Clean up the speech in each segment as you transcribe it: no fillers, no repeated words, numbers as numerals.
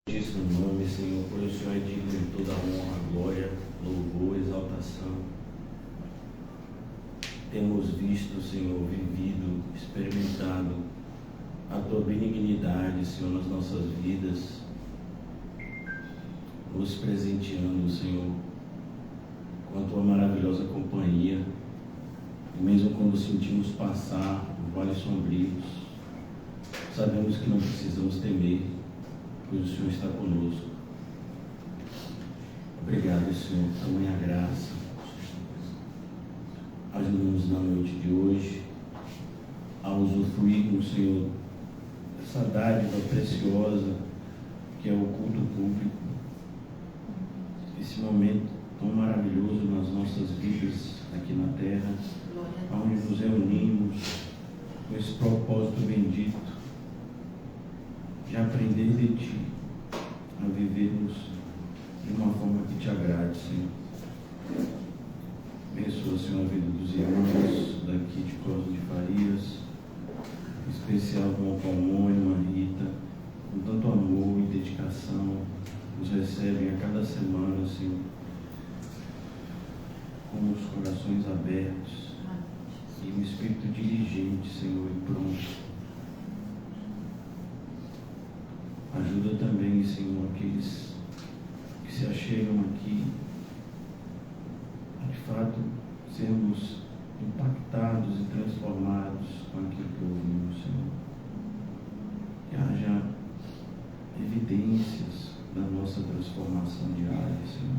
Santíssimo nome, Senhor, pois o Senhor é digno de toda honra, glória, louvor, exaltação. Temos visto, Senhor, vivido, experimentado a Tua benignidade, Senhor, nas nossas vidas, nos presenteando, Senhor, com a Tua maravilhosa companhia, e mesmo quando sentimos passar vales sombrios, sabemos que não precisamos temer, pois o Senhor está conosco. Obrigado, Senhor, por tamanha graça. Ajuda-nos na noite de hoje a usufruirmos, Senhor, dessa dádiva preciosa que é o culto público, esse momento tão maravilhoso nas nossas vidas aqui na terra, onde nos reunimos com esse propósito bendito de aprender de Ti, a vivermos de uma forma que Te agrade, Senhor. Abençoa, Senhor, a vida dos irmãos daqui de Costa de Farias, em especial com o Palmon e a irmã Rita, com tanto amor e dedicação, nos recebem a cada semana, Senhor, com os corações abertos e um espírito diligente, Senhor, e pronto. Ajuda também, Senhor, aqueles que se achegam aqui, a de fato sermos impactados e transformados com aquilo que ouvimos, Senhor. Que haja evidências da nossa transformação diária, Senhor.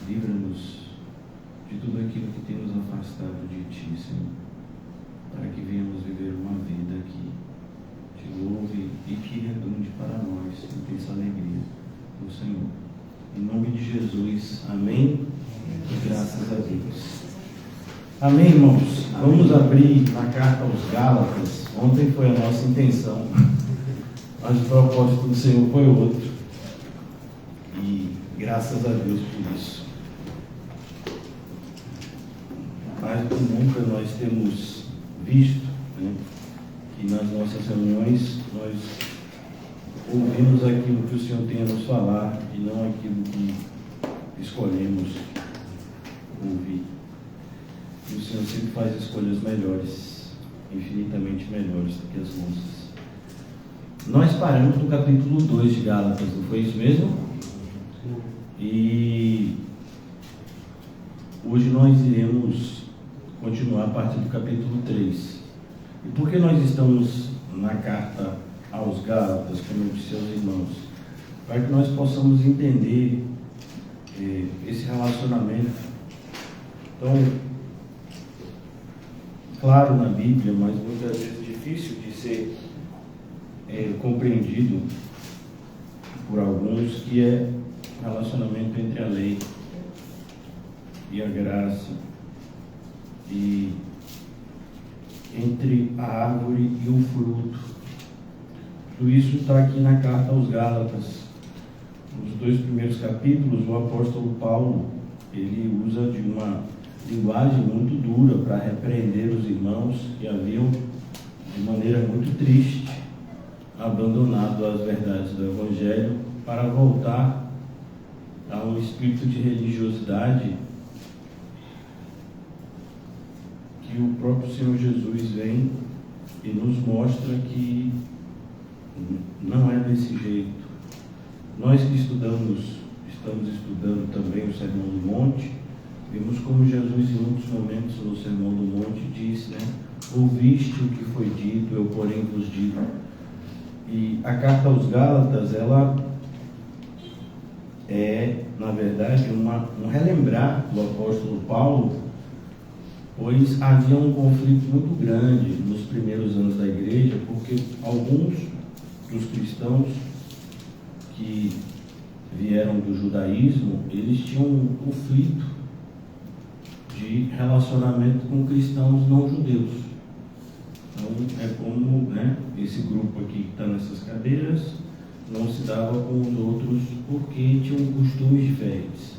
Livra-nos de tudo aquilo que tem nos afastado de Ti, Senhor, para que venhamos viver uma vida que Te louve e que redunde para nós intensa alegria no Senhor. Em nome de Jesus, amém? E graças a Deus. Amém, irmãos? Vamos abrir na carta aos Gálatas. Ontem foi a nossa intenção, mas o propósito do Senhor foi outro. E graças a Deus por isso. Mais do que nunca nós temos visto, né, que nas nossas reuniões nós ouvimos aquilo que o Senhor tem a nos falar e não aquilo que escolhemos ouvir. E o Senhor sempre faz escolhas melhores, infinitamente melhores do que as nossas. Nós paramos no capítulo 2 de Gálatas, não foi isso mesmo? E hoje nós iremos continuar a partir do capítulo 3. E por que nós estamos na carta aos Gálatas, como eu disse aos irmãos? Para que nós possamos entender esse relacionamento tão claro na Bíblia, mas muitas vezes difícil de ser compreendido por alguns, que é o relacionamento entre a lei e a graça, e entre a árvore e o fruto. Tudo isso está aqui na carta aos Gálatas. Nos 2 primeiros capítulos, o apóstolo Paulo, ele usa de uma linguagem muito dura para repreender os irmãos que haviam, de maneira muito triste, abandonado as verdades do Evangelho para voltar a um espírito de religiosidade que o próprio Senhor Jesus vem e nos mostra que não é desse jeito. Nós que estamos estudando também o Sermão do Monte, vimos como Jesus em muitos momentos no Sermão do Monte disse, né? Ouviste o que foi dito, eu porém vos digo. E a carta aos Gálatas, ela é, na verdade, um relembrar do apóstolo Paulo, pois havia um conflito muito grande nos primeiros anos da igreja, porque alguns dos cristãos que vieram do judaísmo, eles tinham um conflito de relacionamento com cristãos não judeus. Então é como, né, esse grupo aqui que está nessas cadeiras não se dava com os outros porque tinham costumes diferentes.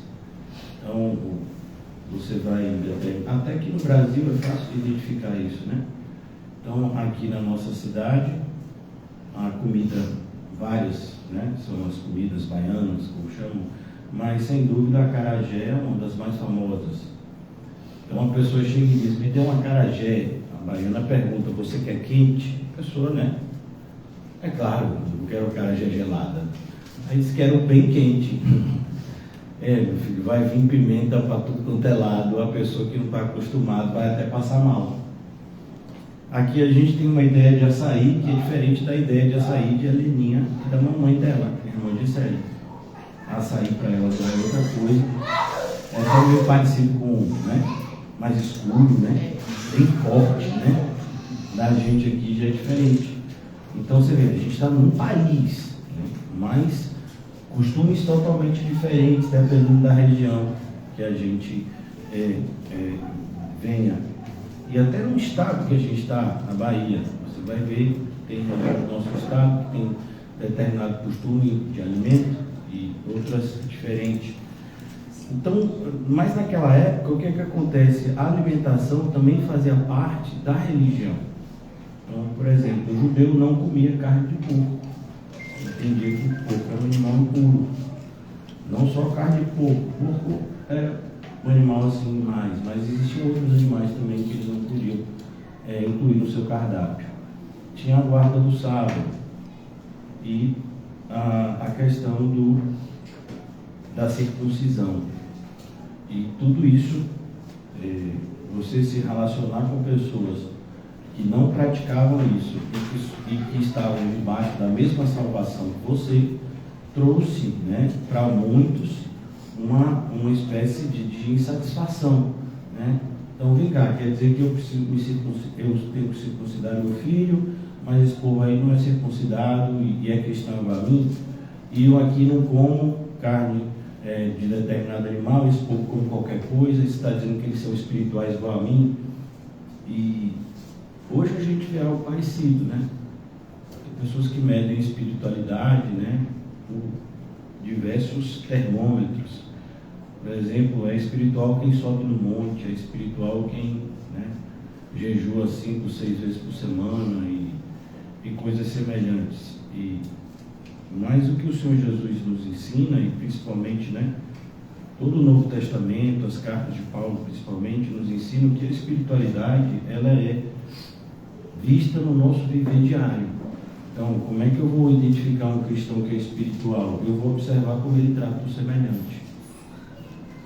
Então você vai até aqui no Brasil é fácil de identificar isso, né? Então aqui na nossa cidade a comida várias, né? São as comidas baianas, como chamam, mas sem dúvida a acarajé é uma das mais famosas. Então uma pessoa chega e diz, me dê um acarajé. A baiana pergunta, você quer quente? A pessoa, né? É claro, eu quero acarajé gelada. Aí eles querem bem quente. Meu filho, vai vir pimenta para tudo quanto é lado, a pessoa que não está acostumada vai até passar mal. Aqui a gente tem uma ideia de açaí que é diferente da ideia de açaí de Heleninha e da mamãe dela, irmã de Célia. Açaí para ela já é outra coisa. É até meio parecido com, né? Mais escuro, né? Bem forte, né? Da gente aqui já é diferente. Então você vê, a gente está num país, né? Mas costumes totalmente diferentes dependendo da região que a gente venha. E até no estado que a gente está, a Bahia, você vai ver, tem região do nosso estado que tem determinado costume de alimento e outras diferentes. Então, mas naquela época, o que é que acontece? A alimentação também fazia parte da religião. Então, por exemplo, o judeu não comia carne de porco. Entendia que o porco era um animal impuro. Não só carne de porco. O porco era um animal assim mais, mas existiam outros animais também que eles não podiam incluir no seu cardápio. Tinha a guarda do sábado e a questão da circuncisão. E tudo isso, você se relacionar com pessoas que não praticavam isso e que estavam debaixo da mesma salvação que você, trouxe, né, para muitos uma espécie de insatisfação, né? Então vem cá, quer dizer que eu tenho que circuncidar meu filho, mas esse povo aí não é circuncidado e é cristão igual a mim, e eu aqui não como carne de determinado animal, esse povo come qualquer coisa, isso está dizendo que eles são espirituais igual a mim. E hoje a gente vê algo parecido, né? Tem pessoas que medem espiritualidade, né, por diversos termômetros. Por exemplo, é espiritual quem sobe no monte, é espiritual quem, né, jejua 5, 6 vezes por semana e coisas semelhantes. Mas o que o Senhor Jesus nos ensina, e principalmente, né, todo o Novo Testamento, as cartas de Paulo principalmente, nos ensinam que a espiritualidade, ela é vista no nosso viver diário. Então, como é que eu vou identificar um cristão que é espiritual? Eu vou observar como ele trata o semelhante.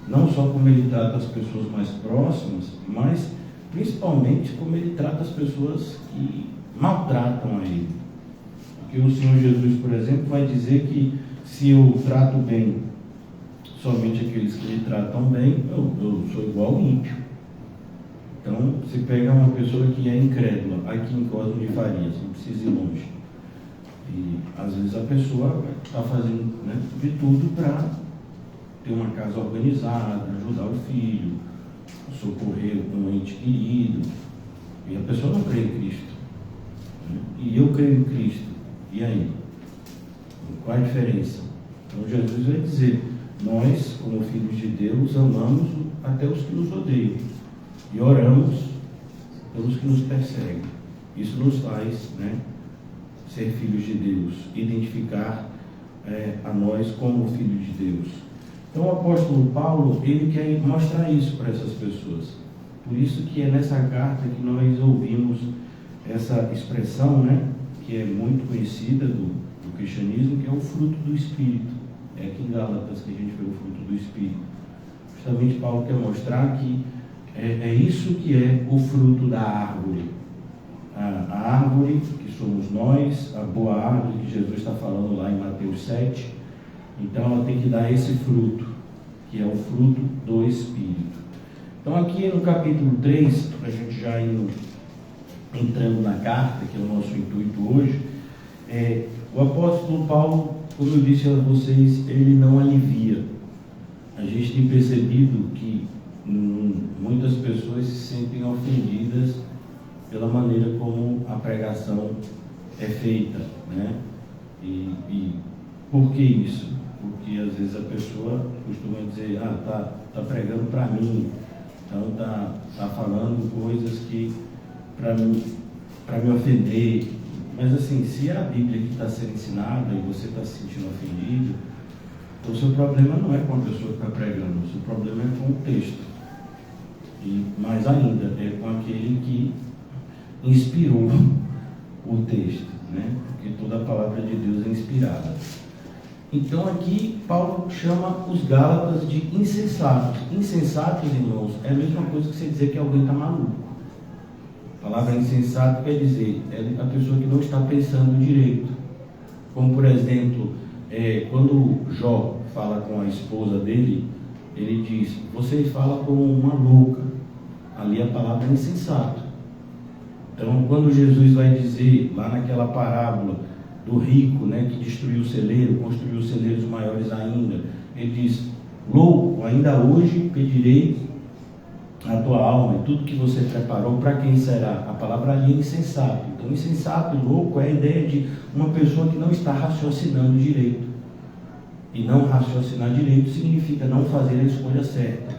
Não só como ele trata as pessoas mais próximas, mas principalmente como ele trata as pessoas que maltratam a ele. Porque o Senhor Jesus, por exemplo, vai dizer que se eu trato bem somente aqueles que lhe tratam bem, eu sou igual ao ímpio. Então, se pega uma pessoa que é incrédula, aqui em Cosmo de Farias, não precisa ir longe. E às vezes a pessoa está fazendo, né, de tudo para ter uma casa organizada, ajudar o filho, socorrer um ente querido. E a pessoa não crê em Cristo. Né? E eu creio em Cristo. E aí? Qual a diferença? Então Jesus vai dizer, nós, como filhos de Deus, amamos até os que nos odeiam. E oramos pelos que nos perseguem. Isso nos faz, né, ser filhos de Deus, identificar a nós como filhos de Deus. Então o apóstolo Paulo, ele quer mostrar isso para essas pessoas. Por isso que é nessa carta que nós ouvimos essa expressão, né, que é muito conhecida do cristianismo, que é o fruto do Espírito. É aqui em Gálatas que a gente vê o fruto do Espírito. Justamente Paulo quer mostrar que é isso que é o fruto da árvore. A árvore que somos nós, a boa árvore que Jesus está falando lá em Mateus 7. Então ela tem que dar esse fruto, que é o fruto do Espírito. Então aqui no capítulo 3, para a gente já ir entrando na carta, que é o nosso intuito hoje, o apóstolo Paulo, como eu disse a vocês, ele não alivia. A gente tem percebido que muitas pessoas se sentem ofendidas pela maneira como a pregação é feita, né? E por que isso? Porque às vezes a pessoa costuma dizer, tá pregando para mim, então tá falando coisas que para me ofender. Mas assim, se é a Bíblia que está sendo ensinada e você está se sentindo ofendido, o seu problema não é com a pessoa que está pregando, o seu problema é com o texto. E mais ainda, é com aquele que inspirou o texto, né? Porque toda a palavra de Deus é inspirada. Então aqui Paulo chama os Gálatas de insensatos. Insensatos, irmãos, é a mesma coisa que você dizer que alguém está maluco. A palavra insensato quer dizer, é a pessoa que não está pensando direito. Como por exemplo, quando Jó fala com a esposa dele, ele diz, você fala como uma louca. Ali a palavra é insensato. Então quando Jesus vai dizer, lá naquela parábola do rico, né, que destruiu o celeiro, construiu celeiros maiores ainda, ele diz, louco, ainda hoje pedirei a tua alma e tudo que você preparou, para quem será? A palavra ali é insensato. Então insensato e louco é a ideia de uma pessoa que não está raciocinando direito. E não raciocinar direito significa não fazer a escolha certa.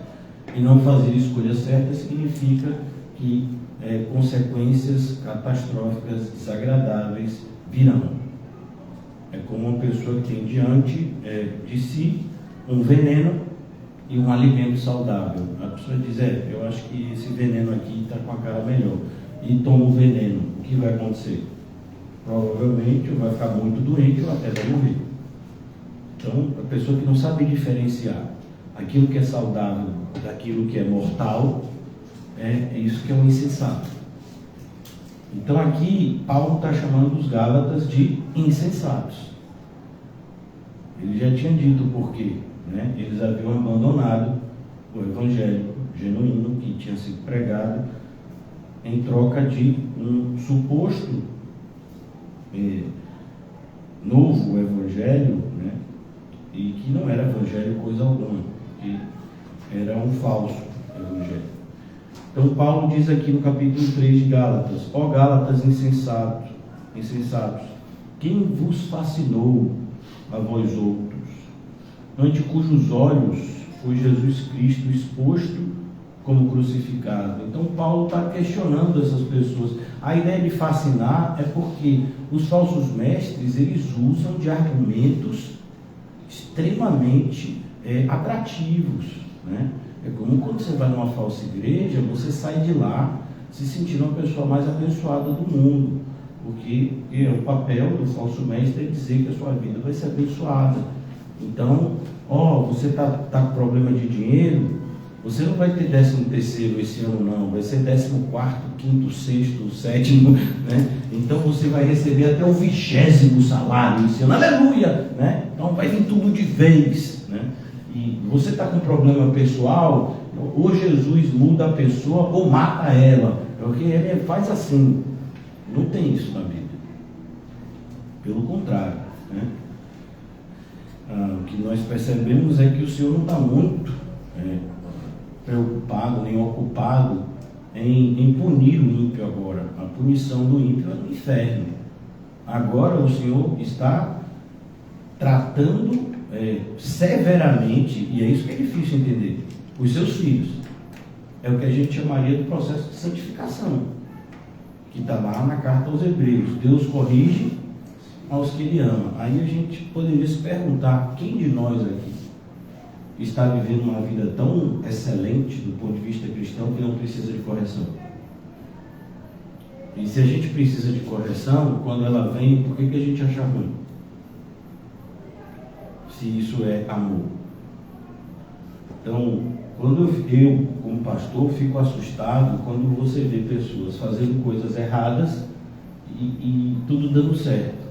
E não fazer a escolha certa significa que consequências catastróficas, desagradáveis virão. É como uma pessoa que tem diante de si um veneno e um alimento saudável. A pessoa diz, eu acho que esse veneno aqui está com a cara melhor, e toma o veneno, o que vai acontecer? Provavelmente vai ficar muito doente ou até vai morrer. Então, a pessoa que não sabe diferenciar aquilo que é saudável daquilo que é mortal, é isso que é um insensato. Então aqui Paulo está chamando os Gálatas de insensatos. Ele já tinha dito o porquê, né? Eles haviam abandonado o evangelho genuíno que tinha sido pregado em troca de um suposto novo evangelho, né? E que não era evangelho coisa alguma, que era um falso evangelho. Então Paulo diz aqui no capítulo 3 de Gálatas, ó Gálatas insensatos, quem vos fascinou a vós outros, ante cujos olhos foi Jesus Cristo exposto como crucificado? Então Paulo está questionando essas pessoas. A ideia de fascinar é porque os falsos mestres, eles usam de argumentos extremamente atrativos, né? É como quando você vai numa falsa igreja, você sai de lá se sentindo uma pessoa mais abençoada do mundo, porque o papel do falso mestre é dizer que a sua vida vai ser abençoada. Então, você está com problema de dinheiro, você não vai ter 13º esse ano não, vai ser 14º, 5º, 6º, 7º, né? Então você vai receber até o 20º salário esse ano, aleluia, né? Então vai vir tudo de vez, né? E você está com problema pessoal, ou Jesus muda a pessoa ou mata ela, porque ele faz assim. Não tem isso na Bíblia. Pelo contrário, né? O que nós percebemos é que o Senhor não está muito preocupado, nem ocupado em punir o ímpio agora. A punição do ímpio é no inferno. Agora o Senhor está tratando severamente, e é isso que é difícil entender, os seus filhos. É o que a gente chamaria do processo de santificação, que está lá na carta aos Hebreus. Deus corrige aos que Ele ama. Aí a gente poderia se perguntar, quem de nós aqui está vivendo uma vida tão excelente do ponto de vista cristão que não precisa de correção? E se a gente precisa de correção, quando ela vem, por que a gente acha ruim? Se isso é amor. Então, quando eu, como pastor, fico assustado quando você vê pessoas fazendo coisas erradas e tudo dando certo.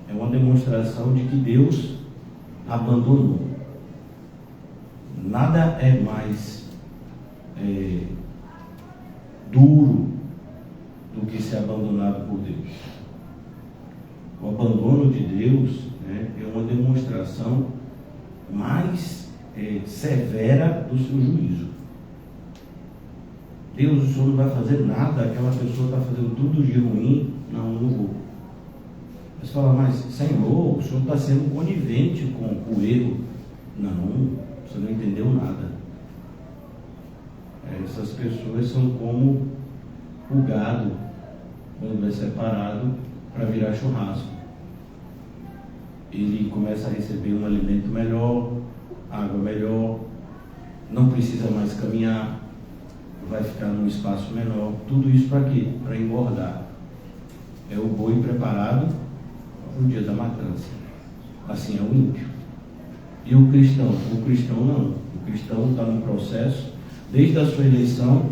É uma demonstração de que Deus abandonou. Nada é mais duro do que ser abandonado por Deus. O abandono de Deus, né, é uma demonstração mais severa do seu juízo. Deus, o Senhor não vai fazer nada, aquela pessoa está fazendo tudo de ruim, não vou. Você fala, mas Senhor, o Senhor está sendo conivente com o erro. Não, você não entendeu nada. Essas pessoas são como o gado, quando é separado para virar churrasco. Ele começa a receber um alimento melhor, água melhor, não precisa mais caminhar, vai ficar num espaço menor. Tudo isso para quê? Para engordar. É o boi preparado para o dia da matança. Assim é o ímpio. E o cristão? O cristão não. O cristão está num processo, desde a sua eleição,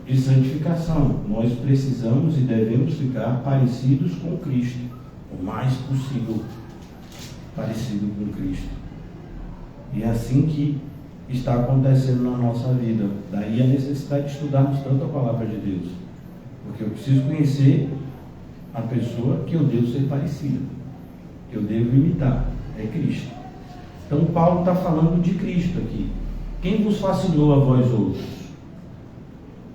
de santificação. Nós precisamos e devemos ficar parecidos com Cristo, o mais possível parecido com Cristo. E é assim que está acontecendo na nossa vida. Daí a necessidade de estudarmos tanto a palavra de Deus, porque eu preciso conhecer a pessoa que eu devo ser parecida, que eu devo imitar, é Cristo. Então Paulo está falando de Cristo aqui. Quem vos fascinou a vós outros?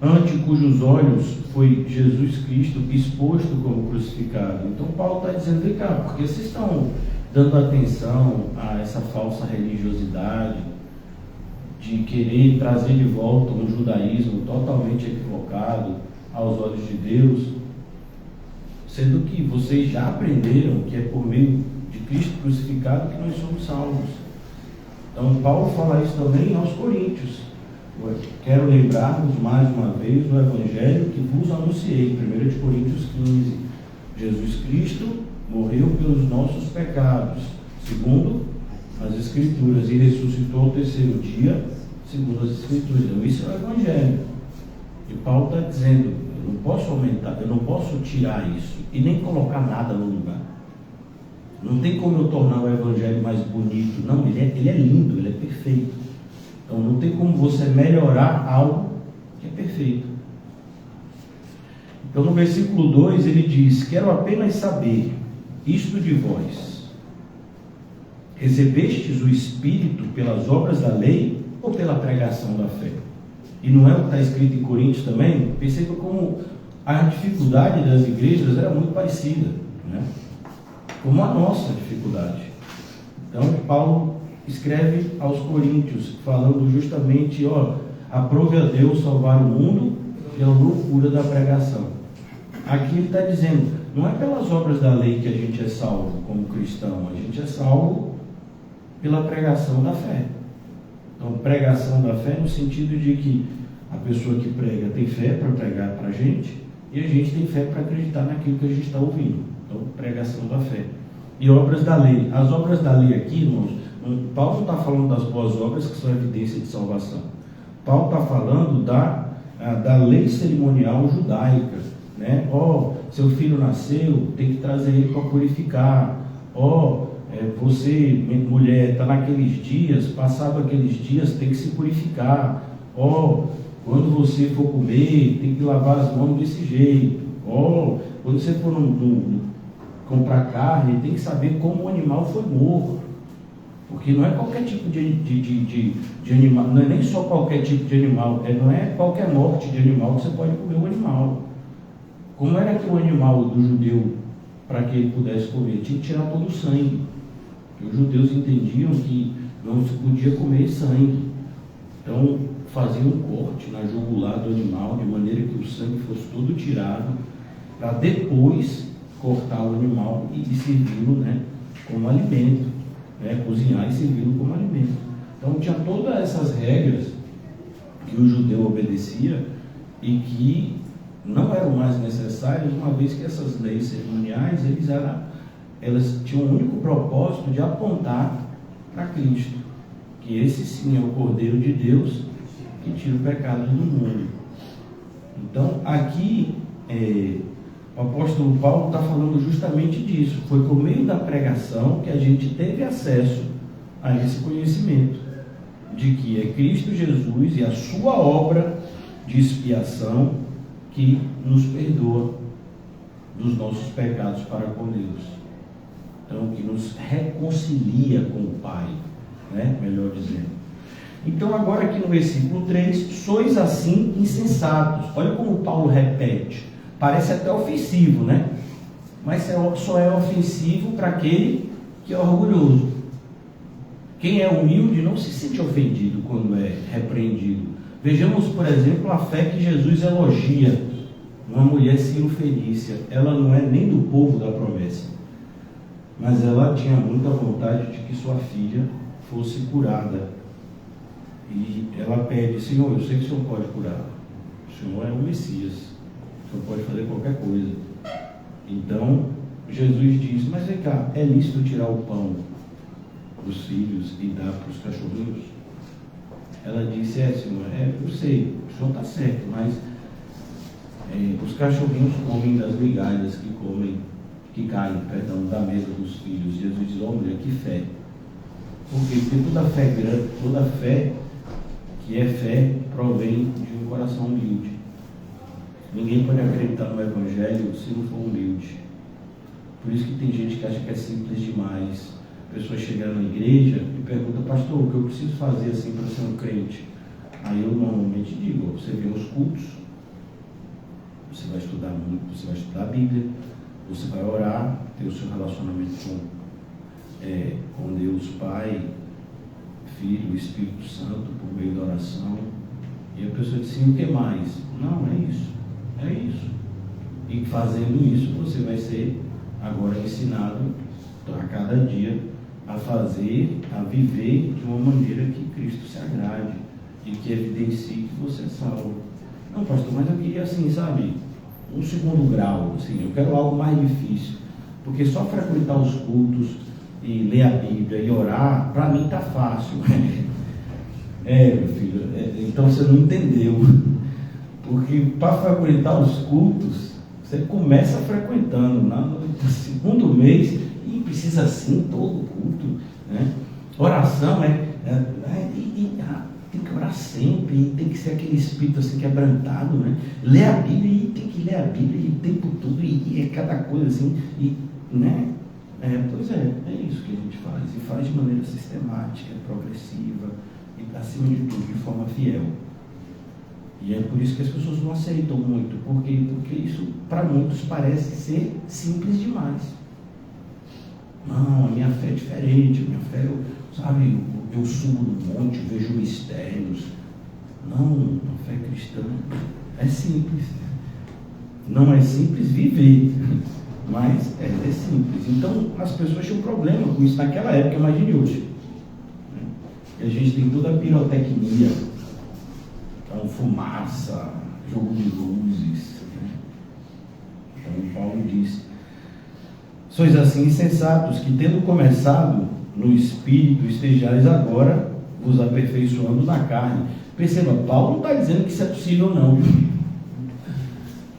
Ante cujos olhos foi Jesus Cristo exposto como crucificado. Então Paulo está dizendo, vem cá, porque vocês estão dando atenção a essa falsa religiosidade de querer trazer de volta um judaísmo totalmente equivocado aos olhos de Deus, sendo que vocês já aprenderam que é por meio de Cristo crucificado que nós somos salvos. Então Paulo fala isso também aos Coríntios. Eu quero lembrar-vos mais uma vez do Evangelho que vos anunciei, 1 Coríntios 15. Jesus Cristo morreu pelos nossos pecados, segundo as Escrituras, e ressuscitou ao terceiro dia, segundo as Escrituras. Então isso é o Evangelho. E Paulo está dizendo, eu não posso aumentar, eu não posso tirar isso e nem colocar nada no lugar. Não tem como eu tornar o Evangelho mais bonito. Não, ele é lindo, ele é perfeito. Então não tem como você melhorar algo que é perfeito. Então no versículo 2 ele diz, quero apenas saber isto de vós: recebestes o Espírito pelas obras da lei ou pela pregação da fé? E não é o que está escrito em Coríntios também? Perceba como a dificuldade das igrejas era muito parecida, né? Como a nossa dificuldade. Então Paulo escreve aos Coríntios, falando justamente, aprove a Deus salvar o mundo pela loucura da pregação. Aqui ele está dizendo, não é pelas obras da lei que a gente é salvo como cristão, a gente é salvo pela pregação da fé. Então, pregação da fé no sentido de que a pessoa que prega tem fé para pregar para a gente, e a gente tem fé para acreditar naquilo que a gente está ouvindo. Então, pregação da fé. E obras da lei. As obras da lei aqui, irmãos, Paulo não está falando das boas obras que são evidência de salvação. Paulo está falando da lei cerimonial judaica, né? Seu filho nasceu, tem que trazer ele para purificar. Você, mulher, está naqueles dias, passado aqueles dias, tem que se purificar. Quando você for comer, tem que lavar as mãos desse jeito. Quando você for comprar carne, tem que saber como o animal foi morto. Porque não é qualquer tipo de animal, não é nem só qualquer tipo de animal, não é qualquer morte de animal que você pode comer o animal. Como era que o animal do judeu, para que ele pudesse comer, tinha que tirar todo o sangue. Os judeus entendiam que não se podia comer sangue. Então faziam um corte na jugular do animal, de maneira que o sangue fosse todo tirado, para depois cortar o animal e servi-lo, né, como alimento, né, cozinhar e servi-lo como alimento. Então tinha todas essas regras que o judeu obedecia e que não eram mais necessárias, uma vez que essas leis cerimoniais elas tinham o único propósito de apontar para Cristo, que esse sim é o Cordeiro de Deus que tira o pecado do mundo. Então aqui o apóstolo Paulo está falando justamente disso. Foi por meio da pregação que a gente teve acesso a esse conhecimento de que é Cristo Jesus e a sua obra de expiação que nos perdoa dos nossos pecados para com Deus. Então, que nos reconcilia com o Pai, né? Melhor dizendo. Então, agora aqui no versículo 3, sois assim insensatos. Olha como Paulo repete. Parece até ofensivo, né? Mas só é ofensivo para aquele que é orgulhoso. Quem é humilde não se sente ofendido quando é repreendido. Vejamos, por exemplo, a fé que Jesus elogia Uma mulher cirofenícia, ela não é nem do povo da promessa, mas ela tinha muita vontade de que sua filha fosse curada. E ela pede: Senhor, eu sei que o Senhor pode curar, o Senhor é o Messias, o Senhor pode fazer qualquer coisa. Então Jesus diz: mas vem cá, é lícito tirar o pão dos filhos e dar para os cachorrinhos? Ela disse: Senhor, eu sei, o Senhor está certo, mas os cachorrinhos comem das migalhas que caem, da mesa dos filhos. Jesus diz: olha, que fé. Por quê? Porque toda fé que é fé provém de um coração humilde. Ninguém pode acreditar no Evangelho se não for humilde. Por isso que tem gente que acha que é simples demais. Pessoas chegam na igreja e perguntam: pastor, o que eu preciso fazer assim para ser um crente? Aí eu normalmente digo: você vem aos cultos, você vai estudar muito, você vai estudar a Bíblia, você vai orar, ter o seu relacionamento com Deus Pai, Filho, Espírito Santo, por meio da oração. E a pessoa diz assim: o que mais? Não, é isso. E fazendo isso, você vai ser agora ensinado a cada dia a fazer, a viver de uma maneira que Cristo se agrade e que evidencie que você é salvo. Não, pastor, mas eu queria assim, sabe, um segundo grau, assim, eu quero algo mais difícil, porque só frequentar os cultos e ler a Bíblia e orar, para mim está fácil. Meu filho, então você não entendeu, porque para frequentar os cultos, você começa frequentando, no segundo mês, e precisa assim todo culto, né? Oração tem que orar sempre, tem que ser aquele espírito assim quebrantado, né? Ler a Bíblia, e tem que ler a Bíblia o tempo todo, e é cada coisa assim, né? Pois é isso que a gente faz, e faz de maneira sistemática, progressiva, e acima de tudo, de forma fiel. E é por isso que as pessoas não aceitam muito, porque isso para muitos parece ser simples demais. Não, a minha fé é diferente, a minha fé, eu subo no monte, eu vejo mistérios. Não, a fé cristã é simples. Não é simples viver, mas é simples. Então as pessoas tinham problema com isso naquela época, imagine hoje. A gente tem toda a pirotecnia, então fumaça, jogo de luzes, né? Então Paulo diz: sois assim insensatos, que tendo começado no Espírito, estejais agora vos aperfeiçoando na carne. Perceba, Paulo não está dizendo que isso é possível não.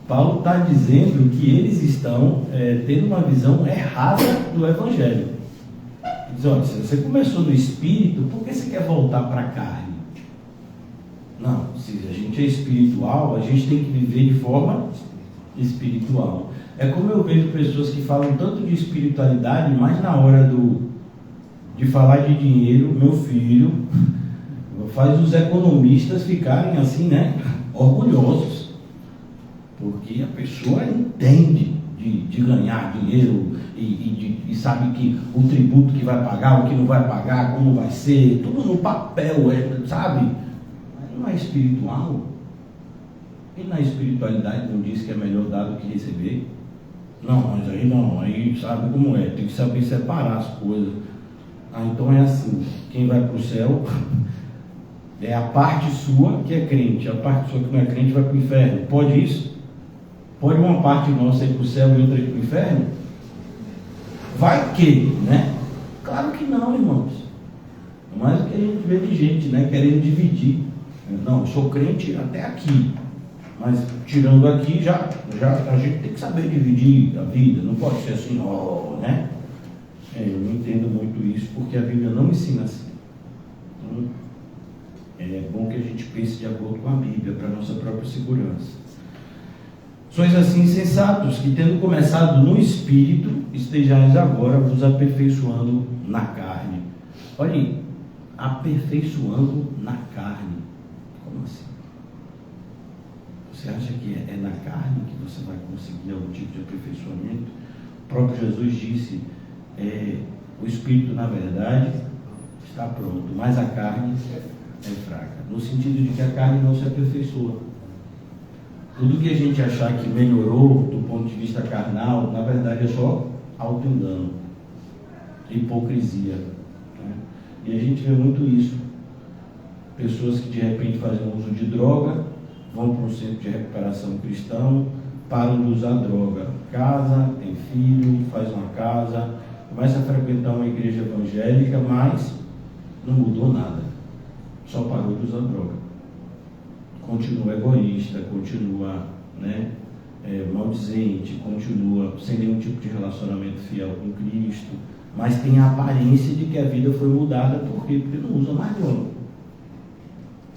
Paulo está dizendo que eles estão tendo uma visão errada do Evangelho. Ele diz: olha, se você começou no Espírito, por que você quer voltar para a carne? Não, se a gente é espiritual, a gente tem que viver de forma espiritual. É como eu vejo pessoas que falam tanto de espiritualidade, mas na hora de falar de dinheiro, meu filho, faz os economistas ficarem assim, né, orgulhosos, porque a pessoa entende de ganhar dinheiro e sabe que o tributo que vai pagar, o que não vai pagar, como vai ser, tudo no papel, sabe? Mas não é espiritual. E na espiritualidade não diz que é melhor dar do que receber? Não, mas aí sabe como é, tem que saber separar as coisas. Então é assim, quem vai para o céu é a parte sua que é crente, a parte sua que não é crente vai para o inferno. Pode isso? Pode uma parte nossa ir para o céu e outra ir para o inferno? Vai que, né? Claro que não, irmãos. Mas o que a gente vê de gente, né, querendo dividir. Não, eu sou crente até aqui, mas tirando aqui já a gente tem que saber dividir a vida, não pode ser assim, né? Eu não entendo muito isso, porque a Bíblia não ensina assim. Então, é bom que a gente pense de acordo com a Bíblia, para a nossa própria segurança. Sois assim insensatos, que tendo começado no Espírito, estejais agora vos aperfeiçoando na carne. Olhem, aperfeiçoando na carne. Como assim? Você acha que é na carne que você vai conseguir algum tipo de aperfeiçoamento? O próprio Jesus disse: o Espírito, na verdade, está pronto, mas a carne é fraca. No sentido de que a carne não se aperfeiçoa. Tudo que a gente achar que melhorou do ponto de vista carnal, na verdade é só auto-engano, hipocrisia, né? E a gente vê muito isso. Pessoas que de repente fazem uso de droga, vão para um centro de recuperação cristão, param de usar droga, casa, tem filho, faz uma casa, começa a frequentar uma igreja evangélica, mas não mudou nada, só parou de usar droga. Continua egoísta, continua, né, maldizente, continua sem nenhum tipo de relacionamento fiel com Cristo, mas tem a aparência de que a vida foi mudada. Por quê? Porque não usa mais droga.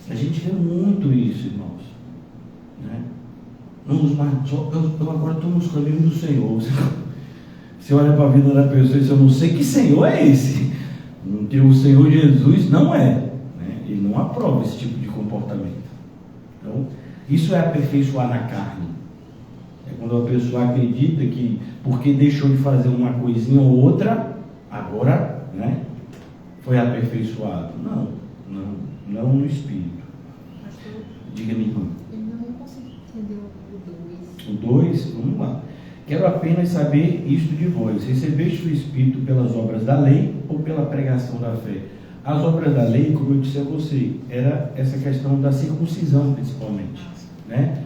A gente vê muito isso, irmãos, né? Não usa mais, eu agora estou nos caminhos do Senhor. Você olha para a vida da pessoa e diz: eu não sei que Senhor é esse. Porque o Senhor Jesus não é, né? Ele não aprova esse tipo de comportamento. Então, isso é aperfeiçoar na carne. É quando a pessoa acredita que porque deixou de fazer uma coisinha ou outra, agora, né, foi aperfeiçoado. Não no espírito. Diga-me, irmão. Eu não consigo entender o 2. O 2, vamos lá. Quero apenas saber isto de vós: recebeste o Espírito pelas obras da lei ou pela pregação da fé? As obras da lei, como eu disse a você, era essa questão da circuncisão, principalmente, né?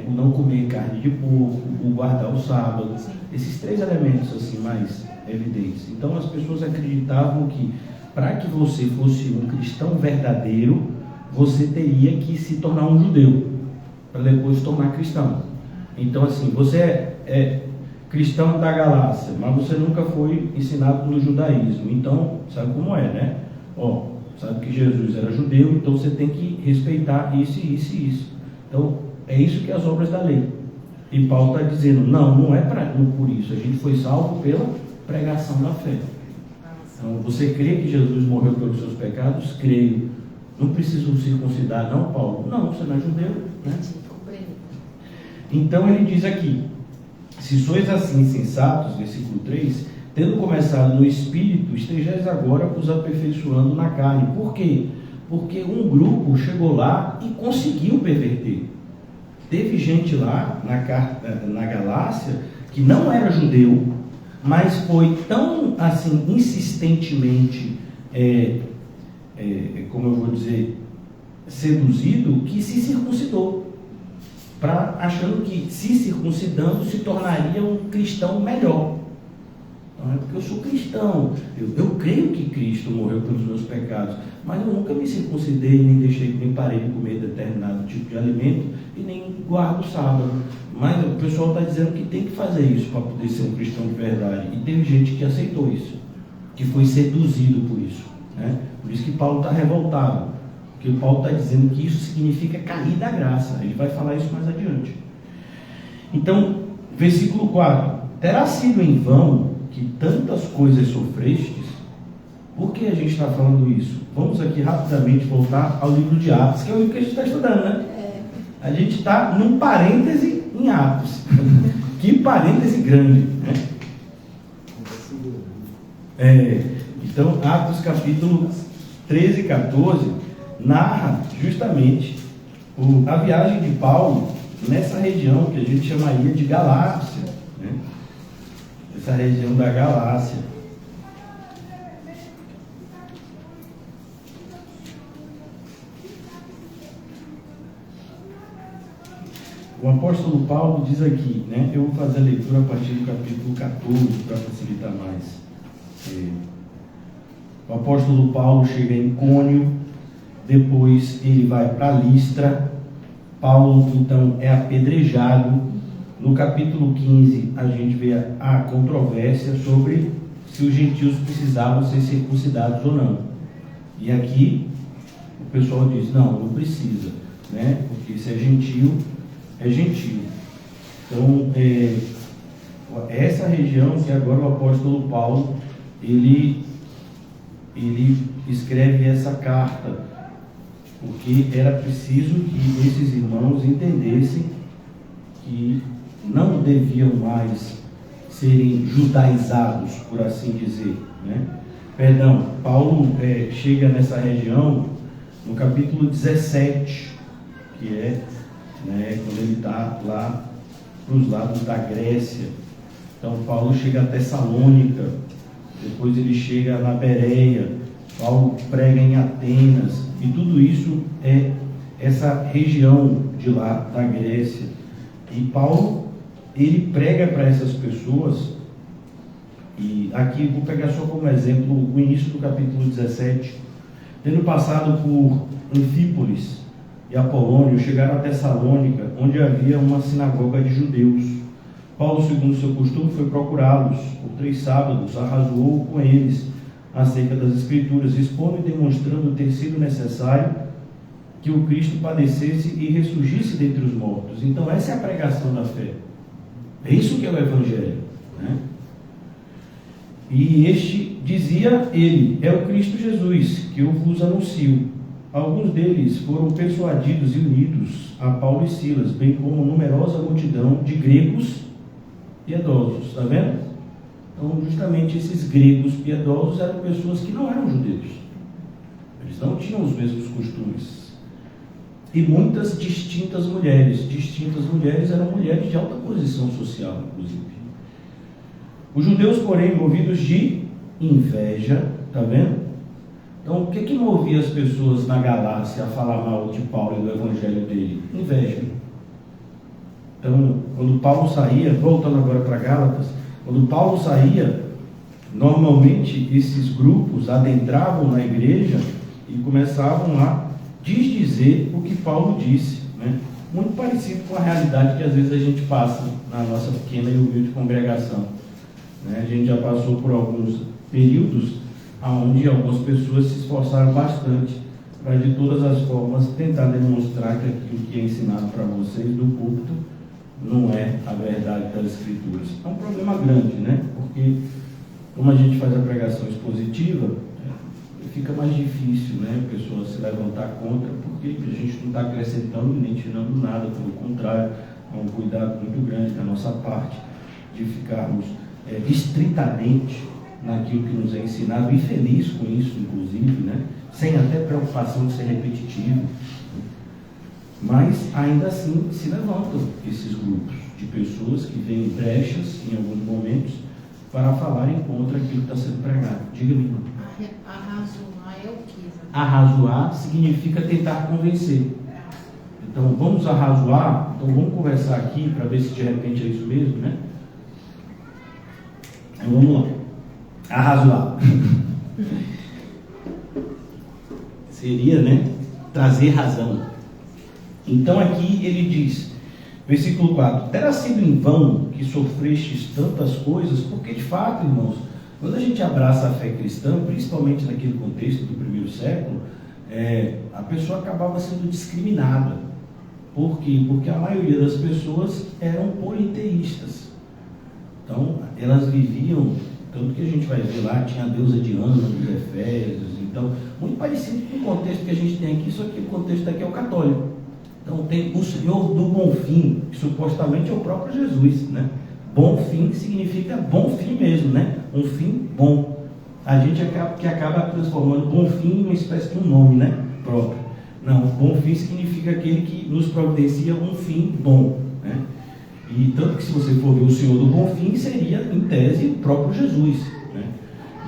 O não comer carne de porco, o guardar o sábado, esses 3 elementos assim mais evidentes. Então as pessoas acreditavam que para que você fosse um cristão verdadeiro, você teria que se tornar um judeu, para depois se tornar cristão. Então assim, você é cristão da Galácia, mas você nunca foi ensinado no judaísmo. Então, sabe como é, né? Sabe que Jesus era judeu, então você tem que respeitar isso, isso e isso. Então, é isso que é as obras da lei. E Paulo está dizendo: não é por isso. A gente foi salvo pela pregação da fé. Então, você crê que Jesus morreu pelos seus pecados? Creio. Não preciso circuncidar, não, Paulo? Não, você não é judeu, né? Então ele diz aqui: se sois assim sensatos, versículo 3, tendo começado no Espírito, estejais agora vos aperfeiçoando na carne. Por quê? Porque um grupo chegou lá e conseguiu perverter. Teve gente lá na Galácia que não era judeu, mas foi tão assim insistentemente, como eu vou dizer, seduzido, que se circuncidou, achando que se circuncidando se tornaria um cristão melhor. Não é porque eu sou cristão, eu creio que Cristo morreu pelos meus pecados, mas eu nunca me circuncidei, nem parei de comer determinado tipo de alimento e nem guardo o sábado. Mas o pessoal está dizendo que tem que fazer isso para poder ser um cristão de verdade. E teve gente que aceitou isso, que foi seduzido por isso, né? Por isso que Paulo está revoltado, porque Paulo está dizendo que isso significa cair da graça. Ele vai falar isso mais adiante. Então, versículo 4: terá sido em vão que tantas coisas sofrestes? Por que a gente está falando isso? Vamos aqui rapidamente voltar ao livro de Atos, que é o livro que a gente está estudando, né? A gente está num parêntese em Atos. Que parêntese grande, né? Então, Atos capítulo 13 e 14 narra justamente a viagem de Paulo nessa região que a gente chamaria de Galácia, né? Essa região da Galácia. O apóstolo Paulo diz aqui, né? Eu vou fazer a leitura a partir do capítulo 14 para facilitar mais. O apóstolo Paulo chega em Cônio, depois ele vai para Listra. Paulo então é apedrejado. No capítulo 15 a gente vê a controvérsia sobre se os gentios precisavam ser circuncidados ou não. E aqui o pessoal diz: não precisa, né? Porque se é gentil, é gentil. Então, essa região que agora o apóstolo Paulo ele escreve essa carta, porque era preciso que esses irmãos entendessem que não deviam mais serem judaizados, por assim dizer, né? Perdão, Paulo chega nessa região no capítulo 17, que é né? Quando ele está lá para os lados da Grécia. Então Paulo chega a Tessalônica, depois ele chega na Bereia, Paulo prega em Atenas, e tudo isso é essa região de lá da Grécia. E Paulo, ele prega para essas pessoas, e aqui vou pegar só como exemplo o início do capítulo 17. Tendo passado por Anfípolis e Apolônio, chegaram a Tessalônica, onde havia uma sinagoga de judeus. Paulo, segundo seu costume, foi procurá-los. Por 3 sábados, arrazoou com eles acerca das Escrituras, expondo e demonstrando ter sido necessário que o Cristo padecesse e ressurgisse dentre os mortos. Então essa é a pregação da fé. É isso que é o Evangelho, né? E este, dizia ele, é o Cristo Jesus, que eu vos anuncio. Alguns deles foram persuadidos e unidos a Paulo e Silas, bem como numerosa multidão de gregos piedosos. Está vendo? Então, justamente esses gregos piedosos eram pessoas que não eram judeus. Eles não tinham os mesmos costumes. E muitas distintas mulheres. Distintas mulheres eram mulheres de alta posição social, inclusive. Os judeus, porém, movidos de inveja, está vendo? Então, o que movia as pessoas na Galácia a falar mal de Paulo e do evangelho dele? Inveja. Então, quando Paulo saía, voltando agora para Gálatas, quando Paulo saía, normalmente esses grupos adentravam na igreja e começavam a desdizer o que Paulo disse, né? Muito parecido com a realidade que às vezes a gente passa na nossa pequena e humilde congregação, né? A gente já passou por alguns períodos onde algumas pessoas se esforçaram bastante para de todas as formas tentar demonstrar que aquilo que é ensinado para vocês do púlpito não é a verdade das Escrituras. É um problema grande, né? Porque como a gente faz a pregação expositiva, fica mais difícil, né, a pessoa se levantar contra, porque a gente não está acrescentando nem tirando nada, pelo contrário, há um cuidado muito grande da nossa parte de ficarmos estritamente naquilo que nos é ensinado, e feliz com isso, inclusive, né, sem até preocupação de ser repetitivo. Mas ainda assim se levantam esses grupos de pessoas que veem brechas em alguns momentos para falarem contra aquilo que está sendo pregado. Diga-me. Arrazoar é o que? Arrazoar significa tentar convencer. Então vamos arrazoar, então vamos conversar aqui para ver se de repente é isso mesmo, né? Então vamos lá. Arrazoar seria, né, trazer razão. Então aqui ele diz, versículo 4: terá sido em vão que sofrestes tantas coisas? Porque de fato, irmãos, quando a gente abraça a fé cristã, principalmente naquele contexto do primeiro século, a pessoa acabava sendo discriminada. Por quê? Porque a maioria das pessoas eram politeístas. Então elas viviam, tanto que a gente vai ver lá, tinha a deusa Diana dos Efésios. Então, muito parecido com o contexto que a gente tem aqui, só que o contexto daqui é o católico. Então tem o Senhor do Bom Fim, que supostamente é o próprio Jesus, né? Bom fim significa bom fim mesmo, né? Um fim bom. A gente acaba transformando bom fim em uma espécie de um nome, né, próprio. Não, bom fim significa aquele que nos providencia um fim bom, né? E tanto que se você for ver o Senhor do Bom Fim, seria em tese o próprio Jesus, né?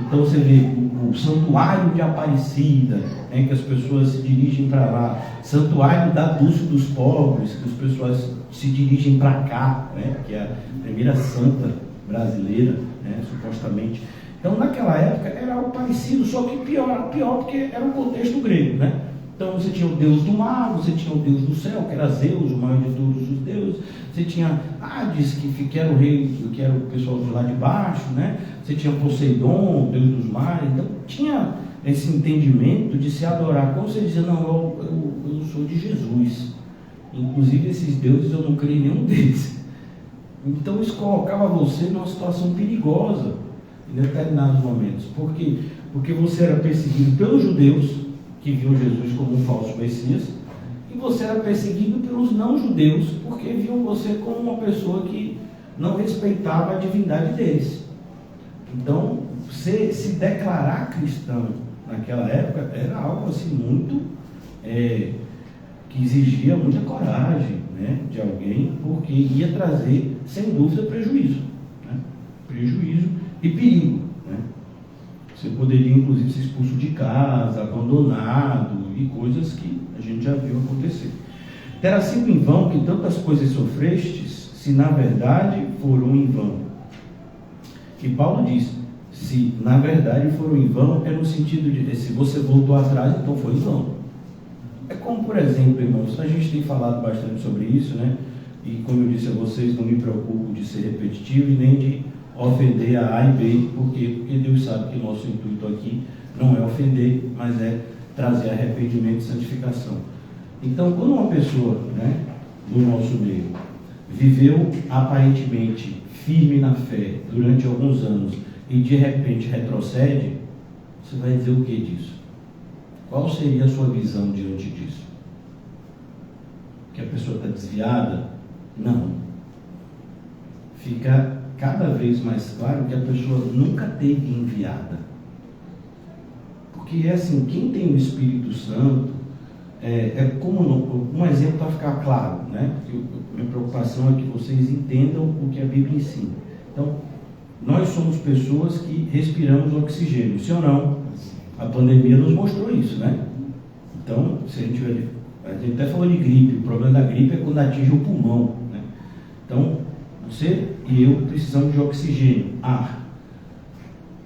Então você vê o santuário de Aparecida, né, que as pessoas se dirigem para lá, santuário da Dulce dos Pobres, que as pessoas se dirigem para cá, né, que é a primeira santa brasileira, né, supostamente. Então naquela época era algo parecido, só que pior porque era um contexto grego, né? Então você tinha o deus do mar, você tinha o deus do céu, que era Zeus, o maior de todos os deuses. Você tinha Hades, que era o rei, que era o pessoal de lá de baixo, né? Você tinha Poseidon, o deus dos mares. Então tinha esse entendimento de se adorar. Como você dizia, não, eu sou de Jesus. Inclusive esses deuses eu não creio em nenhum deles. Então isso colocava você numa situação perigosa em determinados momentos. Por quê? Porque você era perseguido pelos judeus, que viam Jesus como um falso Messias, e você era perseguido pelos não-judeus, porque viam você como uma pessoa que não respeitava a divindade deles. Então, você se declarar cristão naquela época era algo assim muito, que exigia muita coragem, né, de alguém, porque ia trazer, sem dúvida, prejuízo. Né? Prejuízo e perigo. Né? Você poderia, inclusive, ser expulso de casa, abandonado e coisas que a gente já viu acontecer. Terá sido em vão que tantas coisas sofrestes, se na verdade foram em vão. E Paulo diz, se na verdade foram em vão, é no sentido de, se você voltou atrás, então foi em vão. É como, por exemplo, irmãos, a gente tem falado bastante sobre isso, né? E como eu disse a vocês, não me preocupo de ser repetitivo e nem de ofender a A e B, porque Deus sabe que nosso intuito aqui não é ofender, mas é trazer arrependimento e santificação. Então, quando uma pessoa, né, do nosso meio viveu aparentemente firme na fé durante alguns anos e de repente retrocede, você vai dizer o que disso? Qual seria a sua visão diante disso? Que a pessoa está desviada? Não. Fica cada vez mais claro que a pessoa nunca teve enviada. Porque é assim, quem tem o Espírito Santo, como um exemplo para ficar claro, né? Minha preocupação é que vocês entendam o que a Bíblia ensina. Então, nós somos pessoas que respiramos oxigênio, sim ou não? A pandemia nos mostrou isso, né? Então, se a gente até falou de gripe, o problema da gripe é quando atinge o pulmão, né? Então, você e eu precisamos de oxigênio, ar.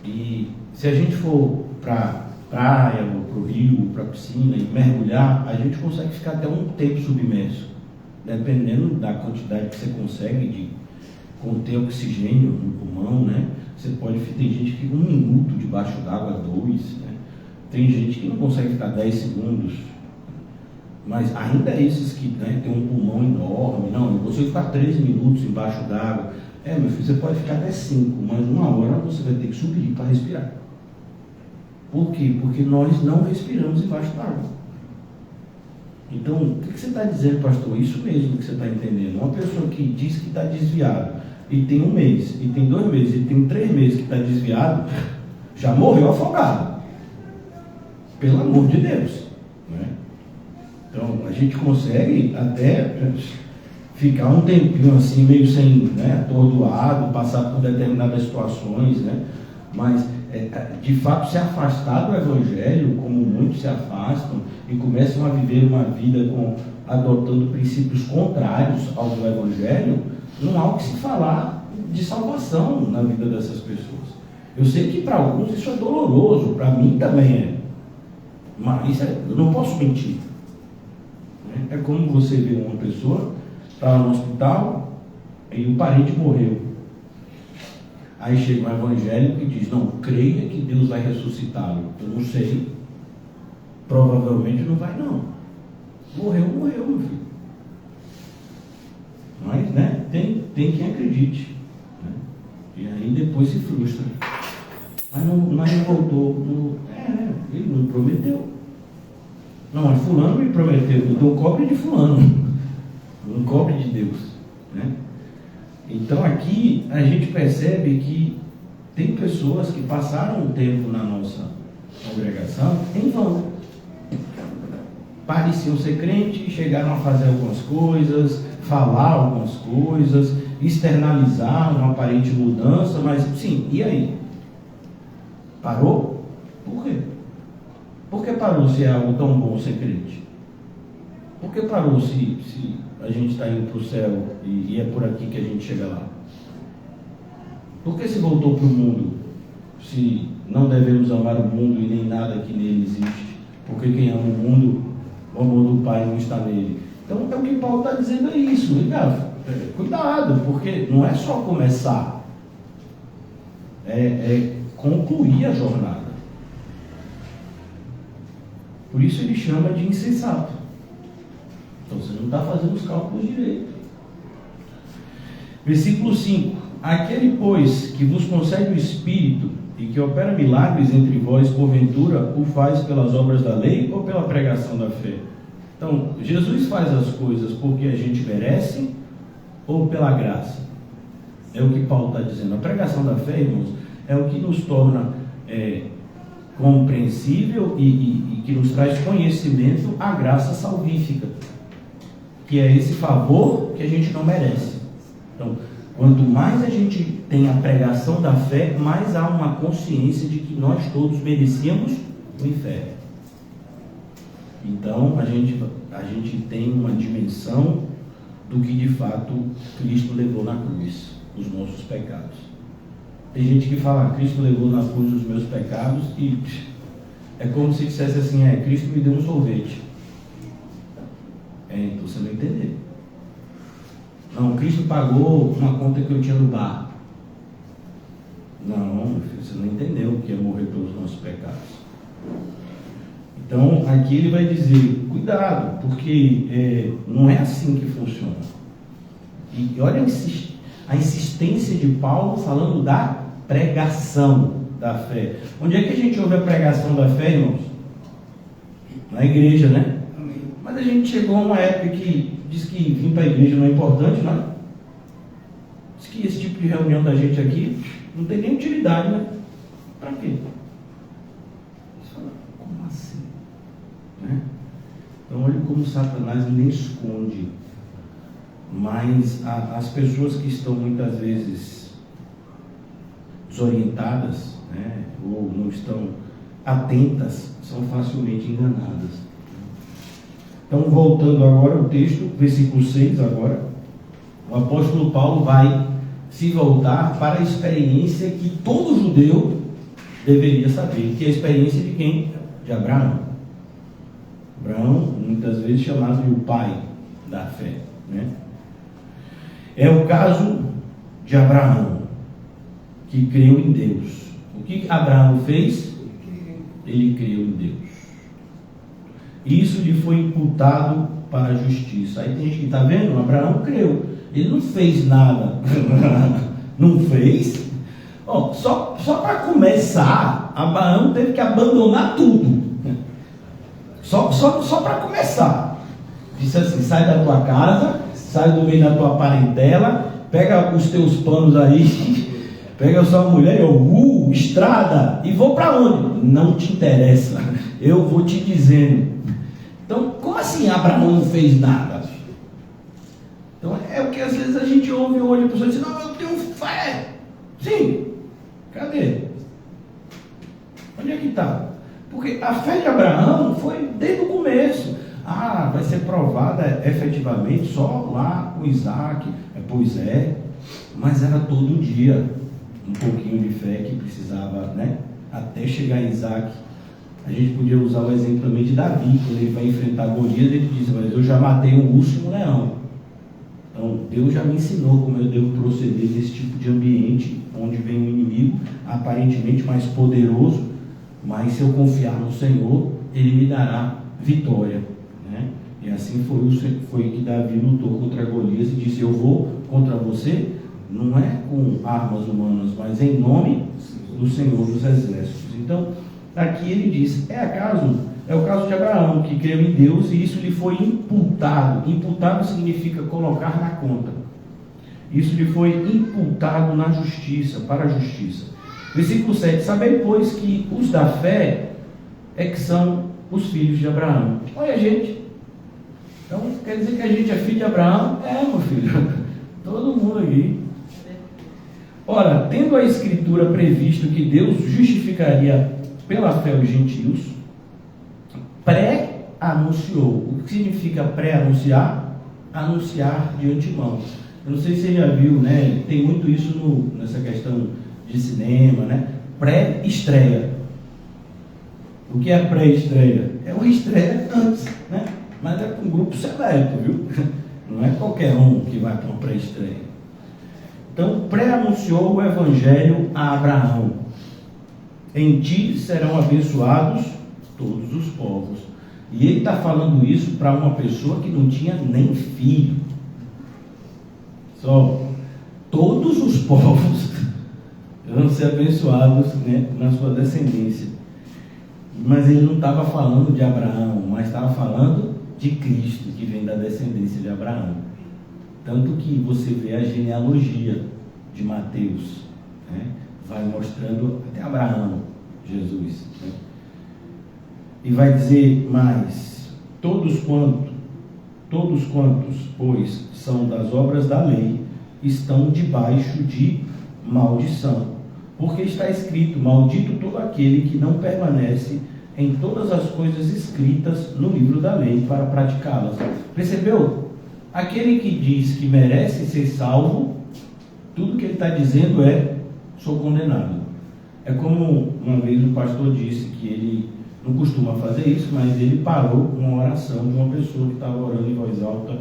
E se a gente for para praia, ou para o rio, ou para a piscina e mergulhar, a gente consegue ficar até um tempo submerso, dependendo da quantidade que você consegue de conter oxigênio no pulmão, né? Você pode, tem gente que fica 1 minuto debaixo d'água, 2, né? Tem gente que não consegue ficar 10 segundos, mas ainda esses que, né, tem um pulmão enorme, não, eu consigo ficar 13 minutos embaixo d'água. Meu filho, você pode ficar até 5, mas 1 hora você vai ter que subir para respirar. Por quê? Porque nós não respiramos embaixo d'água. Então, o que você está dizendo, pastor? Isso mesmo que você está entendendo. Uma pessoa que diz que está desviado, e tem 1 mês, e tem 2 meses, e tem 3 meses que está desviado, já morreu afogado. Pelo amor de Deus. Né? Então, a gente consegue até ficar um tempinho assim, meio sem, né, atordoado, passar por determinadas situações, né? Mas, de fato, se afastar do Evangelho, como muitos se afastam, e começam a viver uma vida adotando princípios contrários ao do Evangelho, não há o que se falar de salvação na vida dessas pessoas. Eu sei que para alguns isso é doloroso, para mim também é. Mas eu não posso mentir. É como você vê uma pessoa, estava no hospital e o parente morreu. Aí chega um evangélico e diz, não, creia que Deus vai ressuscitá-lo. Eu não sei. Provavelmente não vai, não. Morreu, meu filho. Mas, né, tem quem acredite. Né? E aí depois se frustra. Mas não voltou. Ele não prometeu. Não, mas fulano me prometeu. Então cobre de fulano. Não cobre de Deus. Né? Então aqui a gente percebe que tem pessoas que passaram um tempo na nossa congregação em vão. Pareciam ser crentes, chegaram a fazer algumas coisas, falar algumas coisas, externalizar uma aparente mudança, mas sim, e aí? Parou? Por quê? Por que parou se é algo tão bom ser crente? Por que parou se a gente está indo para o céu e é por aqui que a gente chega lá? Por que se voltou para o mundo se não devemos amar o mundo e nem nada que nele existe? Porque quem ama o mundo, o amor do Pai não está nele. Então é o que Paulo está dizendo, é isso. Cuidado, porque não é só começar, é concluir a jornada. Por isso ele chama de insensato. Então você não está fazendo os cálculos direito. Versículo 5. Aquele, pois, que vos concede o Espírito e que opera milagres entre vós, porventura, o faz pelas obras da lei ou pela pregação da fé? Então, Jesus faz as coisas porque a gente merece ou pela graça? É o que Paulo está dizendo. A pregação da fé, irmãos, é o que nos torna compreensível e que nos traz conhecimento à graça salvífica, que é esse favor que a gente não merece. Então, quanto mais a gente tem a pregação da fé, mais há uma consciência de que nós todos merecíamos o inferno. Então, a gente tem uma dimensão do que de fato Cristo levou na cruz, os nossos pecados. Tem gente que fala, Cristo levou na cruz os meus pecados, e é como se dissesse assim, Cristo me deu um sorvete. Então você não entendeu. Não, Cristo pagou uma conta que eu tinha no bar. Não, meu filho, você não entendeu o que é morrer pelos nossos pecados. Então, aqui ele vai dizer, cuidado, porque não é assim que funciona. E olha a insistência de Paulo falando da pregação da fé. Onde é que a gente ouve a pregação da fé, irmãos? Na igreja, né? Mas a gente chegou a uma época que diz que vir para a igreja não é importante, não é? Diz que esse tipo de reunião da gente aqui não tem nem utilidade, né? Para quê? Como assim? Né? Então, olha como Satanás nem esconde. Mas as pessoas que estão muitas vezes desorientadas, né, ou não estão atentas, são facilmente enganadas. Então, voltando agora ao texto, versículo 6 agora, o apóstolo Paulo vai se voltar para a experiência que todo judeu deveria saber, que é a experiência de quem? De Abraão. Abraão, muitas vezes chamado de o pai da fé, né? É o caso de Abraão, que creu em Deus. O que Abraão fez? Ele creu em Deus. Isso lhe foi imputado para a justiça. Aí tem gente que está vendo, Abraão creu. Ele não fez nada. Não fez? Só para começar, Abraão teve que abandonar tudo. Só para começar. Disse assim, sai da tua casa, sai do meio da tua parentela, pega os teus panos aí, pega a sua mulher, estrada, e vou para onde? Não te interessa, eu vou te dizendo. Então, como assim Abraão não fez nada? Então, é o que às vezes a gente ouve hoje, a pessoa diz, não, eu tenho fé. Sim, cadê? Onde é que está? Porque a fé de Abraão foi desde o começo. Vai ser provada efetivamente só lá com Isaac. Pois é, mas era todo dia um pouquinho de fé que precisava, né? Até chegar em Isaac. A gente podia usar o exemplo também de Davi, quando ele vai enfrentar Golias, ele diz, mas eu já matei um urso e um leão. Então, Deus já me ensinou como eu devo proceder nesse tipo de ambiente, onde vem um inimigo aparentemente mais poderoso, mas se eu confiar no Senhor, Ele me dará vitória, né? E assim foi que Davi lutou contra Golias e disse, eu vou contra você, não é com armas humanas, mas em nome do Senhor dos Exércitos. Então, aqui ele diz, é o caso de Abraão, que creu em Deus e isso lhe foi imputado. Imputado significa colocar na conta. Isso lhe foi imputado na justiça, para a justiça. Versículo 7, sabei, pois, que os da fé é que são os filhos de Abraão. Olha, gente, então quer dizer que a gente é filho de Abraão? Meu filho, todo mundo aqui. Ora, tendo a Escritura previsto que Deus justificaria pela fé os gentios, pré-anunciou. O que significa pré-anunciar? Anunciar de antemão. Eu não sei se você já viu, né? Tem muito isso nessa questão de cinema, né? Pré-estreia. O que é pré-estreia? É uma estreia antes, né? Mas é para um grupo seleto, viu? Não é qualquer um que vai para uma pré-estreia. Então, pré-anunciou o Evangelho a Abraão. Em ti serão abençoados todos os povos. E ele está falando isso para uma pessoa que não tinha nem filho. Só todos os povos vão ser abençoados, né, na sua descendência. Mas ele não estava falando de Abraão, mas estava falando de Cristo, que vem da descendência de Abraão. Tanto que você vê a genealogia de Mateus, né, vai mostrando até Abraão, Jesus, né? E vai dizer mais, todos Todos quantos, pois, são das obras da lei, estão debaixo de maldição. Porque está escrito: maldito todo aquele que não permanece em todas as coisas escritas no livro da lei para praticá-las. Percebeu? Aquele que diz que merece ser salvo, tudo que ele está dizendo é: sou condenado. É como uma vez um pastor disse que ele não costuma fazer isso, mas ele parou uma oração de uma pessoa que estava orando em voz alta,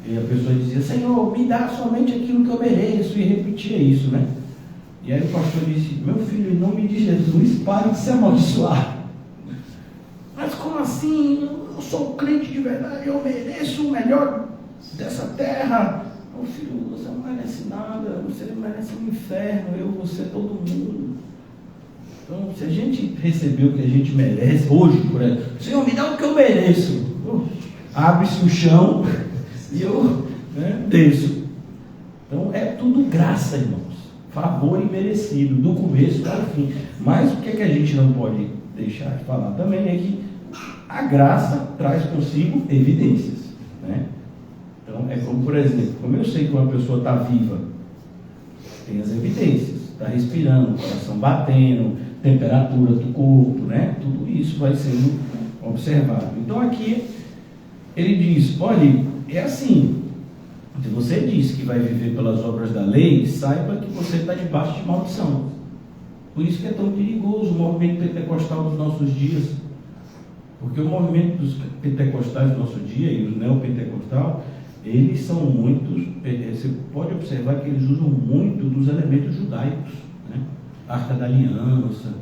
e a pessoa dizia: Senhor, me dá somente aquilo que eu mereço, e repetia isso, né? E aí o pastor disse: meu filho, em nome de Jesus, pare de se amaldiçoar. Mas como assim? Eu sou crente de verdade, eu mereço o melhor dessa terra. Meu filho, você não merece nada, você não merece um inferno, eu, você, todo mundo. Então, se a gente receber o que a gente merece, hoje, por exemplo, Senhor, me dá o que eu mereço. Abre-se o chão e eu desço. Então, é tudo graça, irmãos. Favor imerecido, do começo ao fim. Mas o que é que a gente não pode deixar de falar também é que a graça traz consigo evidências, né? Então, é como, por exemplo, como eu sei que uma pessoa está viva, tem as evidências, está respirando, coração batendo, temperatura do corpo, né? Tudo isso vai sendo observado. Então aqui ele diz: olha, é assim, se você diz que vai viver pelas obras da lei, saiba que você está debaixo de maldição. Por isso que é tão perigoso o movimento pentecostal dos nossos dias. Porque o movimento dos pentecostais do nosso dia e o neopentecostal, eles são muitos, você pode observar que eles usam muito dos elementos judaicos, né? A Arca da Aliança,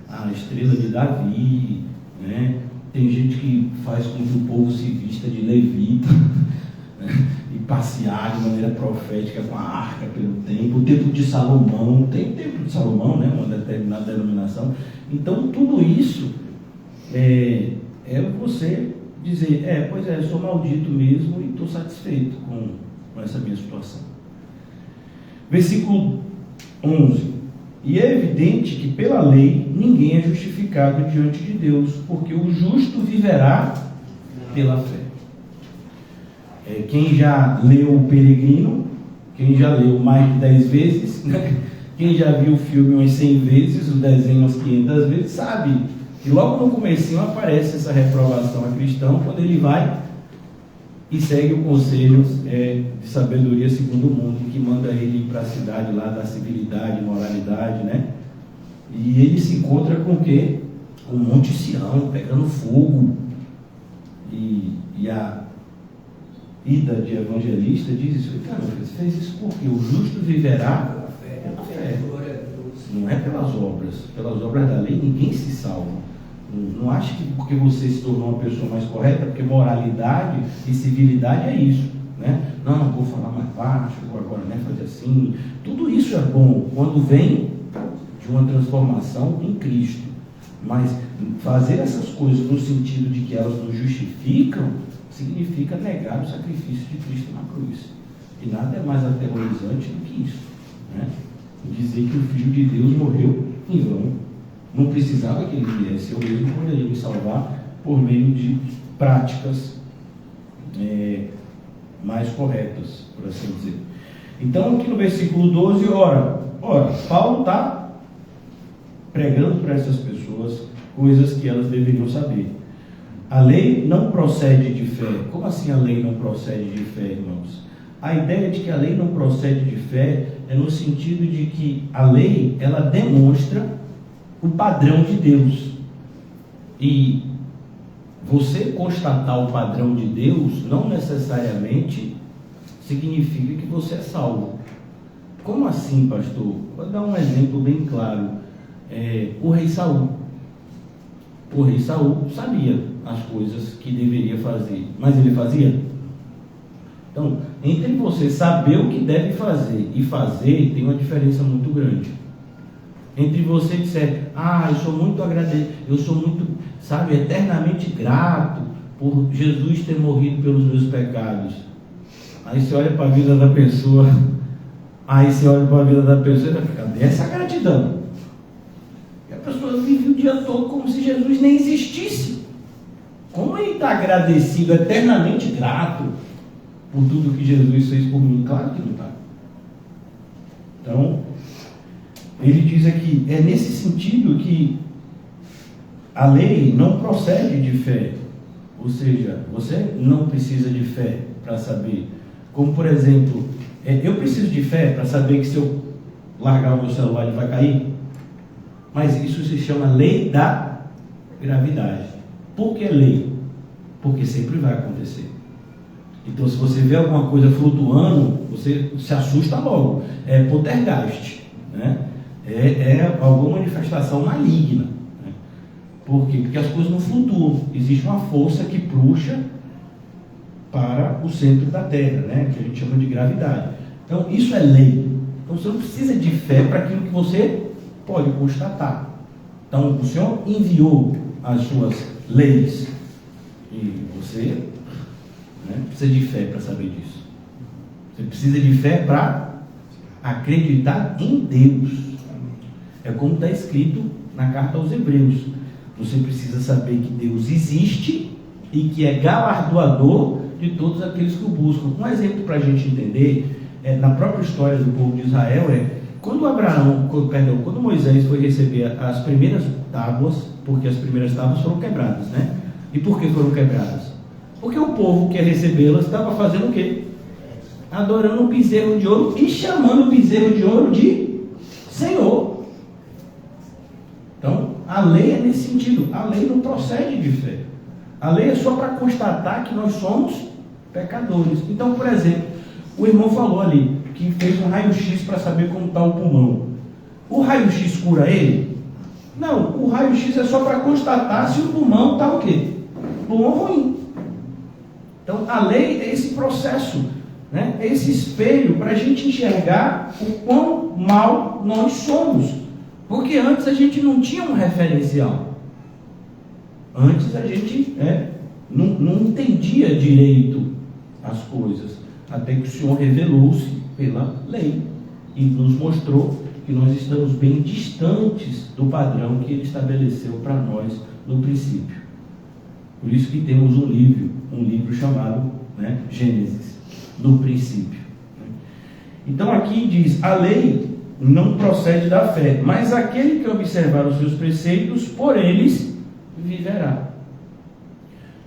a estrela de Davi, né? Tem gente que faz com que o povo se vista de levita, né? E passear de maneira profética com a arca pelo templo. O templo de Salomão, tem o templo de Salomão, né? Uma determinada denominação. Então tudo isso é você dizer: pois é, eu sou maldito mesmo e estou satisfeito com essa minha situação. Versículo 11: e é evidente que pela lei ninguém é justificado diante de Deus, porque o justo viverá pela fé. Quem já leu O Peregrino, quem já leu mais de 10 vezes, né? Quem já viu o filme umas 100 vezes, o desenho umas 500 vezes, sabe que logo no comecinho aparece essa reprovação a cristão, quando ele vai e segue o conselho de sabedoria segundo o mundo, que manda ele ir para a cidade lá da civilidade, moralidade, né? E ele se encontra com o quê? O Monte Sião pegando fogo. E a ida de evangelista diz isso: cara, você fez isso porque o justo viverá pela fé. Não é pelas obras. Pelas obras da lei ninguém se salva. Não ache que porque você se tornou uma pessoa mais correta, porque moralidade e civilidade é isso, né? Não, vou falar mais baixo, vou agora fazer assim. Tudo isso é bom quando vem de uma transformação em Cristo. Mas fazer essas coisas no sentido de que elas nos justificam significa negar o sacrifício de Cristo na cruz. E nada é mais aterrorizante do que isso, né? Dizer que o Filho de Deus morreu em vão. Não precisava que ele viesse, eu mesmo poderia me salvar por meio de práticas mais corretas, por assim dizer. Então, aqui no versículo 12, ora, Paulo está pregando para essas pessoas coisas que elas deveriam saber. A lei não procede de fé. Como assim a lei não procede de fé, irmãos? A ideia de que a lei não procede de fé é no sentido de que a lei, ela demonstra o padrão de Deus. E você constatar o padrão de Deus não necessariamente significa que você é salvo. Como assim, pastor? Vou dar um exemplo bem claro. O rei Saul. O rei Saul sabia as coisas que deveria fazer, mas ele fazia? Então, entre você saber o que deve fazer e fazer, tem uma diferença muito grande. Entre você dizer: eu sou muito agradecido, eu sou muito, eternamente grato por Jesus ter morrido pelos meus pecados. Aí você olha para a vida da pessoa, e fica: cadê essa gratidão? E a pessoa vive o dia todo como se Jesus nem existisse. como ele está agradecido, eternamente grato por tudo que Jesus fez por mim? Claro que não está. Então, ele diz aqui, é nesse sentido que a lei não procede de fé. Ou seja, você não precisa de fé para saber. Como, por exemplo, eu preciso de fé para saber que se eu largar o meu celular ele vai cair. Mas isso se chama lei da gravidade. Por que lei? Porque sempre vai acontecer. Então, se você vê alguma coisa flutuando, você se assusta logo. É poltergeist, né? É alguma manifestação maligna. Né? Por quê? Porque as coisas não flutuam. Existe uma força que puxa para o centro da Terra, né? Que a gente chama de gravidade. Então, isso é lei. Então, você não precisa de fé para aquilo que você pode constatar. Então, o Senhor enviou as suas leis e você, né, precisa de fé para saber disso. Você precisa de fé para acreditar em Deus. É como está escrito na carta aos Hebreus. Você precisa saber que Deus existe e que é galardoador de todos aqueles que o buscam. Um exemplo para a gente entender, na própria história do povo de Israel, quando Moisés foi receber as primeiras tábuas, porque as primeiras tábuas foram quebradas, né? E por que foram quebradas? Porque o povo que ia recebê-las estava fazendo o quê? Adorando um bezerro de ouro e chamando o bezerro de ouro de Senhor. Então, a lei é nesse sentido. A lei não procede de fé. A lei é só para constatar que nós somos pecadores. Então, por exemplo, o irmão falou ali que fez um raio-x para saber como está o pulmão. O raio-x cura ele? Não, o raio-x é só para constatar se o pulmão está o quê? Bom ou ruim. Então, a lei é esse processo, né? É esse espelho para a gente enxergar o quão mal nós somos. Porque antes a gente não tinha um referencial. Antes a gente não entendia direito as coisas. Até que o Senhor revelou-se pela lei e nos mostrou que nós estamos bem distantes do padrão que Ele estabeleceu para nós no princípio. Por isso que temos um livro chamado, né, Gênesis, no princípio. Então aqui diz, a lei não procede da fé, mas aquele que observar os seus preceitos, por eles viverá.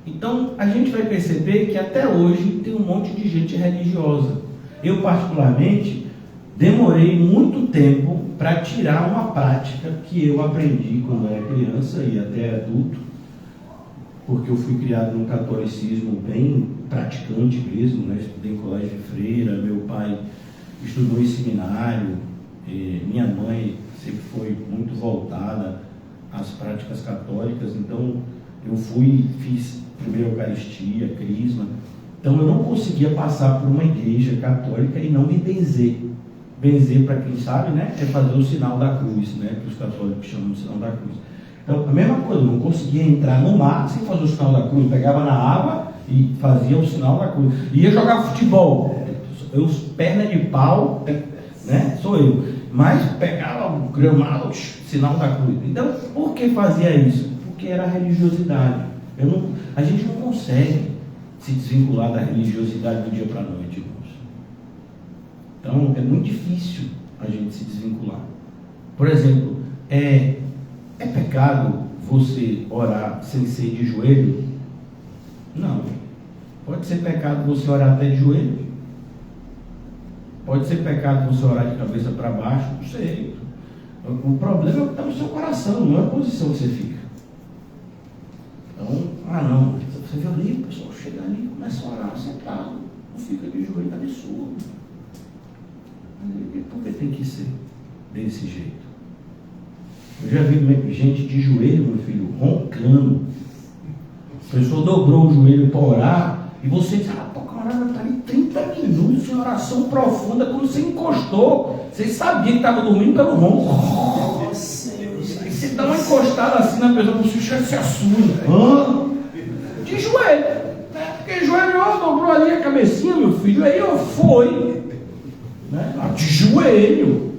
Então a gente vai perceber que até hoje tem um monte de gente religiosa. Eu particularmente demorei muito tempo para tirar uma prática que eu aprendi quando era criança e até adulto, porque eu fui criado num catolicismo bem praticante mesmo, né? Estudei em colégio de freira, meu pai estudou em seminário, minha mãe sempre foi muito voltada às práticas católicas, então eu fiz primeiro Eucaristia, Crisma, então eu não conseguia passar por uma igreja católica e não me benzer. Benzer, para quem sabe, né, é fazer o sinal da cruz, né, que os católicos chamam de sinal da cruz. Então, a mesma coisa, eu não conseguia entrar no mar sem fazer o sinal da cruz, pegava na água e fazia o sinal da cruz. Ia jogar futebol, perna de pau, né, sou eu, mas pegava o gramado, sinal da cruz. Então, por que fazia isso? Porque era religiosidade. A gente não consegue se desvincular da religiosidade do dia para a noite, irmãos. Então, é muito difícil a gente se desvincular. Por exemplo, é pecado você orar sem ser de joelho? Não. Pode ser pecado você orar até de joelho. Pode ser pecado você orar de cabeça para baixo. Não sei. O problema é o que está no seu coração, não é a posição que você fica. Então, não. Você vê ali, o pessoal chega ali e começa a orar sentado. Não fica de joelho, absurdo. Por que tem que ser desse jeito? Eu já vi gente de joelho, meu filho, roncando. A pessoa dobrou o joelho para orar e você diz, caramba, está ali 30 minutos em oração profunda. Quando você encostou, você sabia que estava dormindo pelo ronco. Aí você dá uma encostada assim na pessoa, você se assusta. De joelho, né? Porque joelho dobrou ali a cabecinha, meu filho, aí foi, né? De joelho.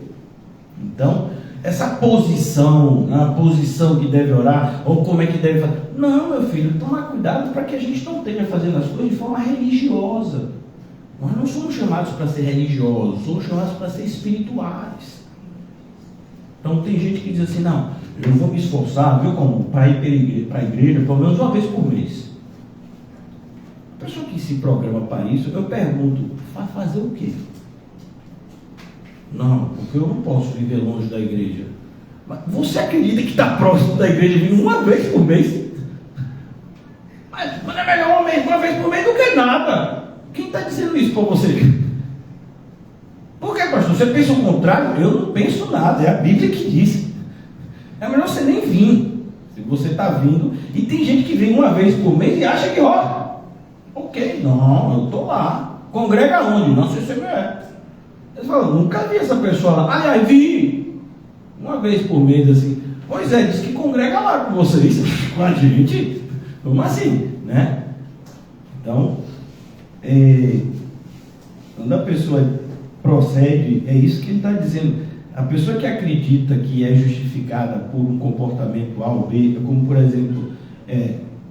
Então, essa posição, a posição que deve orar, ou como é que deve fazer. Não, meu filho, toma cuidado para que a gente não esteja fazendo as coisas de forma religiosa. Nós não somos chamados para ser religiosos, somos chamados para ser espirituais. Então tem gente que diz assim, não, eu vou me esforçar, viu como? Para ir para a igreja pelo menos uma vez por mês. A pessoa que se programa para isso, eu pergunto, vai fazer o quê? Não, porque eu não posso viver longe da igreja. Mas você acredita que está próximo da igreja vindo uma vez por mês? Mas é melhor uma vez por mês do que nada. Quem está dizendo isso para você? Por que, pastor? Você pensa o contrário? Eu não penso nada, é a Bíblia que diz. É melhor você nem vir. Se você está vindo, e tem gente que vem uma vez por mês e acha que, ó, ok, não, eu estou lá. Congrega onde? Não sei se é. Eles falam, nunca vi essa pessoa lá. Aliás, vi uma vez por mês assim. Pois é, diz que congrega lá com vocês, com a gente. Como assim, né? Então, quando a pessoa procede, é isso que ele está dizendo. A pessoa que acredita que é justificada por um comportamento A ou B, como por exemplo,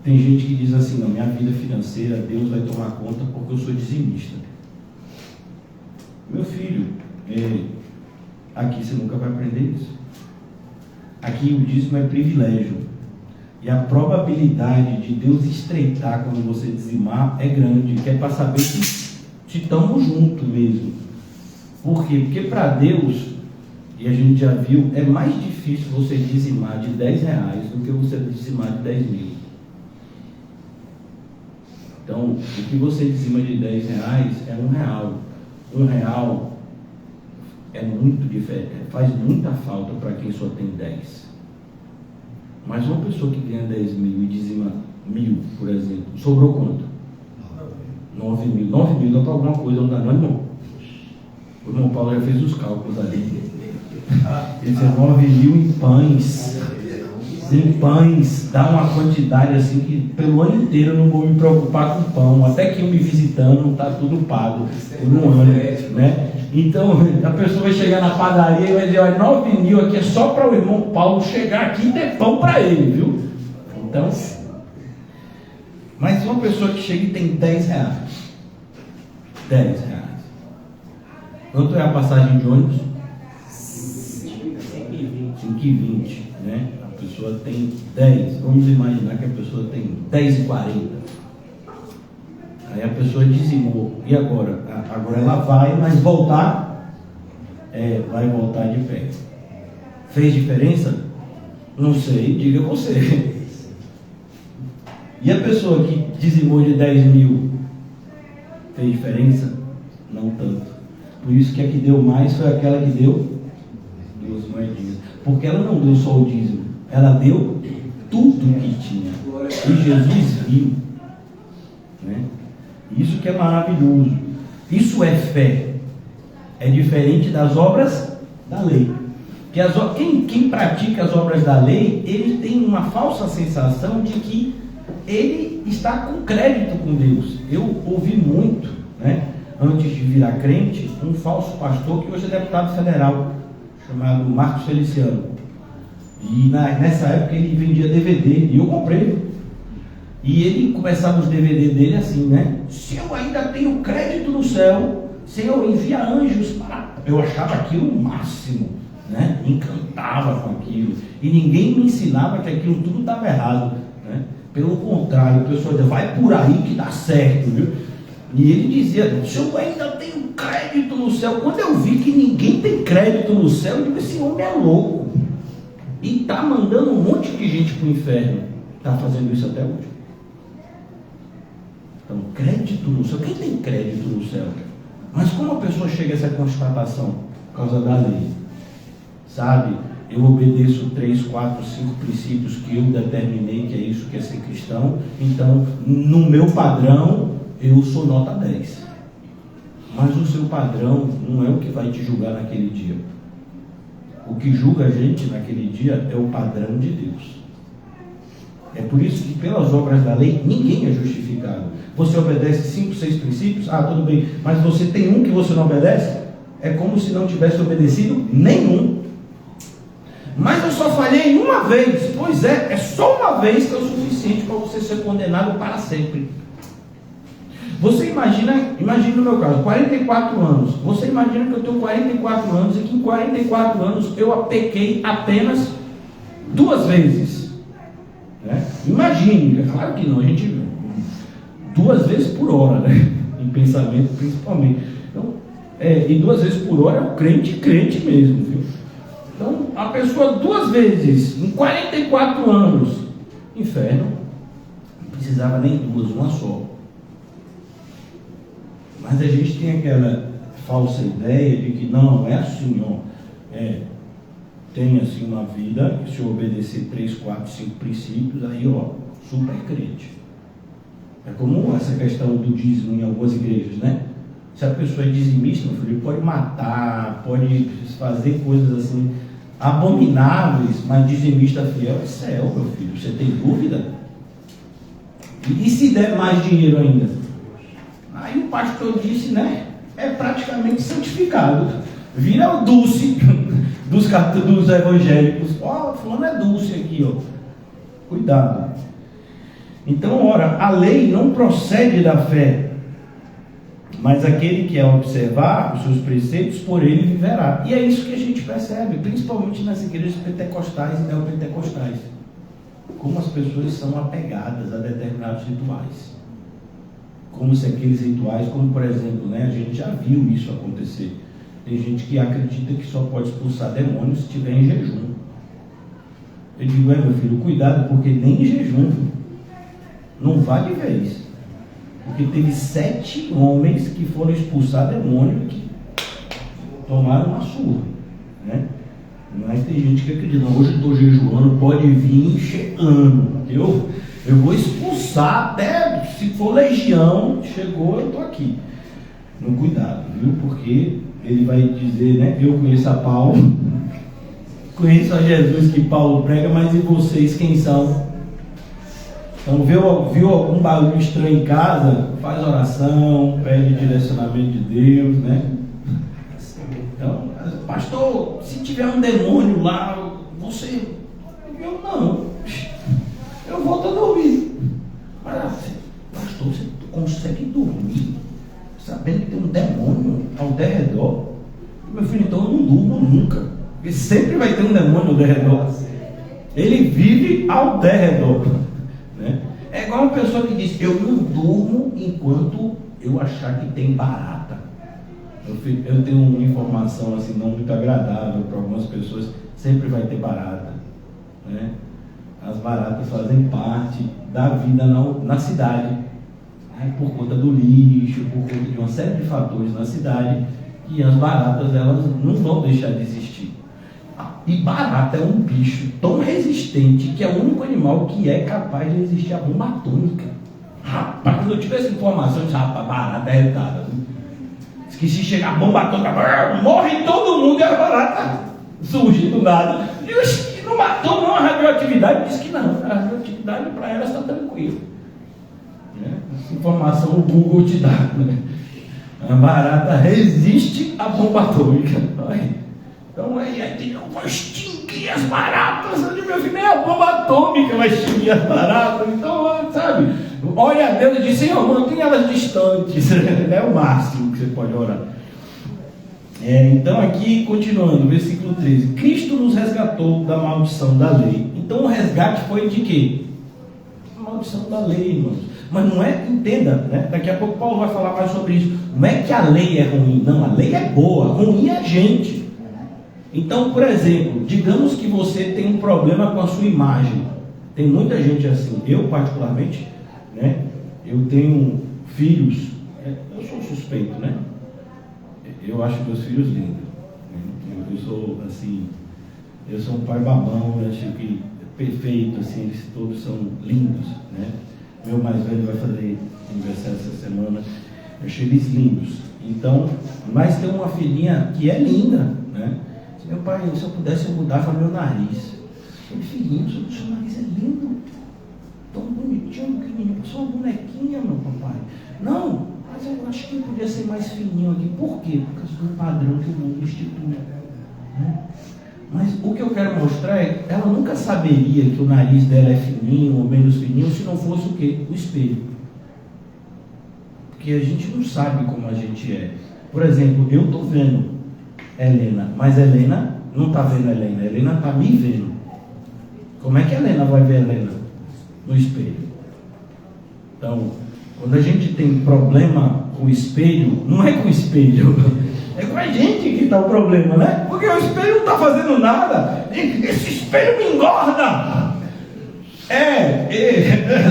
tem gente que diz assim, não, minha vida financeira, Deus vai tomar conta porque eu sou dizimista. Meu filho, aqui você nunca vai aprender isso. Aqui o dízimo é privilégio. E a probabilidade de Deus estreitar quando você dizimar é grande, que é para saber que estamos juntos mesmo. Por quê? Porque para Deus, e a gente já viu, é mais difícil você dizimar de R$10 do que você dizimar de 10 mil. Então, o que você dizima de R$10 é R$1. R$1 é muito diferente, faz muita falta para quem só tem 10. Mas uma pessoa que ganha 10 mil e dizima 1.000, por exemplo, sobrou quanto? 9 mil. 9 mil dá para alguma coisa, não dá não, irmão? O irmão Paulo já fez os cálculos ali. Ele disse 9 mil em pães. Em pães, dá uma quantidade assim que pelo ano inteiro eu não vou me preocupar com pão. Até que eu me visitando, está tudo pago por um ano, né? Então a pessoa vai chegar na padaria e vai dizer, olha, 9 mil aqui é só para o irmão Paulo chegar aqui e ter pão para ele, viu? Então, mas uma pessoa que chega e tem R$10. R$10. Quanto é a passagem de ônibus? 5,20, né? A pessoa tem 10. Vamos imaginar que a pessoa tem 10,40. Aí a pessoa dizimou. E agora? Agora ela vai, mas voltar? Vai voltar de pé. Fez diferença? Não sei, diga você. E a pessoa que dizimou de 10 mil? Fez diferença? Não tanto. Por isso que a que deu mais foi aquela que deu 2 moedinhas. Porque ela não deu só o dízimo, ela deu tudo que tinha. E Jesus viu, né? Isso que é maravilhoso. Isso é fé. É diferente das obras da lei. Que quem pratica as obras da lei, ele tem uma falsa sensação de que ele está com crédito com Deus. Eu ouvi muito, né, antes de virar crente, um falso pastor que hoje é deputado federal, chamado Marcos Feliciano. E nessa época ele vendia DVD, e eu comprei. E ele começava os DVD dele assim, né? Se eu ainda tenho crédito no céu, Senhor, envia anjos para... Eu achava aquilo o máximo, né? Encantava com aquilo. E ninguém me ensinava que aquilo tudo estava errado, né? Pelo contrário, o pessoal dizia, vai por aí que dá certo, viu? E ele dizia, se eu ainda tenho crédito no céu. Quando eu vi que ninguém tem crédito no céu, eu digo, esse homem é louco. E está mandando um monte de gente para o inferno. Está fazendo isso até hoje. Então, crédito no céu. Quem tem crédito no céu? Mas como a pessoa chega a essa constatação? Por causa da lei. Sabe? Eu obedeço 3, 4, 5 princípios que eu determinei que é isso que é ser cristão. Então, no meu padrão, eu sou nota 10. Mas o seu padrão não é o que vai te julgar naquele dia. O que julga a gente naquele dia é o padrão de Deus. É por isso que pelas obras da lei ninguém é justificado. Você obedece 5, 6 princípios, tudo bem, mas você tem um que você não obedece, é como se não tivesse obedecido nenhum. Mas eu só falhei uma vez. Pois é só uma vez que é o suficiente para você ser condenado para sempre. Você imagina no meu caso, 44 anos. Você imagina que eu tenho 44 anos e que em 44 anos eu pequei apenas 2 vezes. Né? Imagine, é claro que não, a gente 2 vezes por hora, né? Em pensamento principalmente. Então, e 2 vezes por hora é o crente mesmo, viu? Então, a pessoa 2 vezes em 44 anos, inferno, não precisava nem 2, uma só. Mas a gente tem aquela falsa ideia de que não é assim, ó. Tem assim uma vida, se eu obedecer 3, 4, 5 princípios, aí ó, super crente. É comum essa questão do dízimo em algumas igrejas, né? Se a pessoa é dizimista, meu filho, pode matar, pode fazer coisas assim abomináveis, mas dizimista fiel é céu, meu filho. Você tem dúvida? E se der mais dinheiro ainda? Aí o pastor disse, né? É praticamente santificado. Vira o Dulce dos evangélicos. Ó, fulano é Dulce aqui, ó. Cuidado. Então, ora, a lei não procede da fé, mas aquele que observar os seus preceitos, por ele viverá. E é isso que a gente percebe, principalmente nas igrejas pentecostais e neopentecostais. Como as pessoas são apegadas a determinados rituais. Como se aqueles rituais, como por exemplo, né, a gente já viu isso acontecer. Tem gente que acredita que só pode expulsar demônios se estiver em jejum. Eu digo, meu filho, cuidado, porque nem em jejum não vai de vez. Porque teve 7 homens que foram expulsar demônio que tomaram uma surra, né? Mas tem gente que acredita, não, hoje eu estou jejuando, pode vir chegando. Eu vou expulsar até, se for legião, chegou, eu estou aqui. No cuidado, viu? Porque ele vai dizer, né? Eu conheço a Paulo, conheço a Jesus que Paulo prega, mas e vocês quem são? Então viu algum barulho estranho em casa? Faz oração, pede direcionamento de Deus, né? Então, pastor, se tiver um demônio lá, você... Eu não. Eu volto a dormir. Mas, pastor, você consegue dormir sabendo que tem um demônio ao derredor? Meu filho, então eu não durmo nunca. Porque sempre vai ter um demônio ao derredor. Ele vive ao derredor. Né? É igual uma pessoa que diz, eu não durmo enquanto eu achar que tem barata. Eu tenho uma informação assim, não muito agradável para algumas pessoas, sempre vai ter barata. Né? As baratas fazem parte da vida na cidade, né? Por conta do lixo, por conta de uma série de fatores na cidade, e as baratas elas não vão deixar de existir. E barata é um bicho tão resistente que é o único animal que é capaz de resistir à bomba atômica. Rapaz, eu tive essa informação de rapaz, barata é retada. Diz que se chegar a bomba atômica, morre todo mundo e a barata surge do nada. E não matou não a radioatividade, diz que não. A radioatividade para ela está tranquila. Essa informação o Google te dá. Né? A barata resiste à bomba atômica. Então aí eu vou extinguir as baratas. Eu digo, meu filho, nem a bomba atômica vai extinguir as baratas. Então, sabe, olha a Deus e diz, Senhor, mantém elas distantes. É o máximo que você pode orar. Então aqui, continuando, versículo 13. Cristo nos resgatou da maldição da lei. Então o resgate foi de quê? A maldição da lei, irmãos. Mas não é, entenda, né? Daqui a pouco Paulo vai falar mais sobre isso. Não é que a lei é ruim, não, a lei é boa, ruim é a gente. Então, por exemplo, digamos que você tem um problema com a sua imagem. Tem muita gente assim. Eu particularmente, né? Eu tenho filhos. Eu sou suspeito, né? Eu acho meus filhos lindos. Eu sou assim. Eu sou um pai babão. Eu acho que perfeito, assim. Eles todos são lindos, né? Meu mais velho vai fazer aniversário essa semana. Eu achei eles lindos. Então, mas tem uma filhinha que é linda, né? Meu pai, se eu pudesse eu mudava meu nariz. Falei, filhinho, seu nariz é lindo, tão bonitinho, pequenininho, só uma bonequinha, meu papai. Não, mas eu acho que podia ser mais fininho aqui. Por quê? Por causa do padrão que o mundo institui. Né? Mas o que eu quero mostrar é que ela nunca saberia que o nariz dela é fininho ou menos fininho se não fosse o quê? O espelho. Porque a gente não sabe como a gente é. Por exemplo, eu estou vendo Helena, mas Helena não está vendo Helena. Helena está me vendo. Como é que a Helena vai ver Helena? No espelho. Então, quando a gente tem problema com o espelho, não é com o espelho, é com a gente que está o problema, né? Porque o espelho não está fazendo nada. Esse espelho me engorda.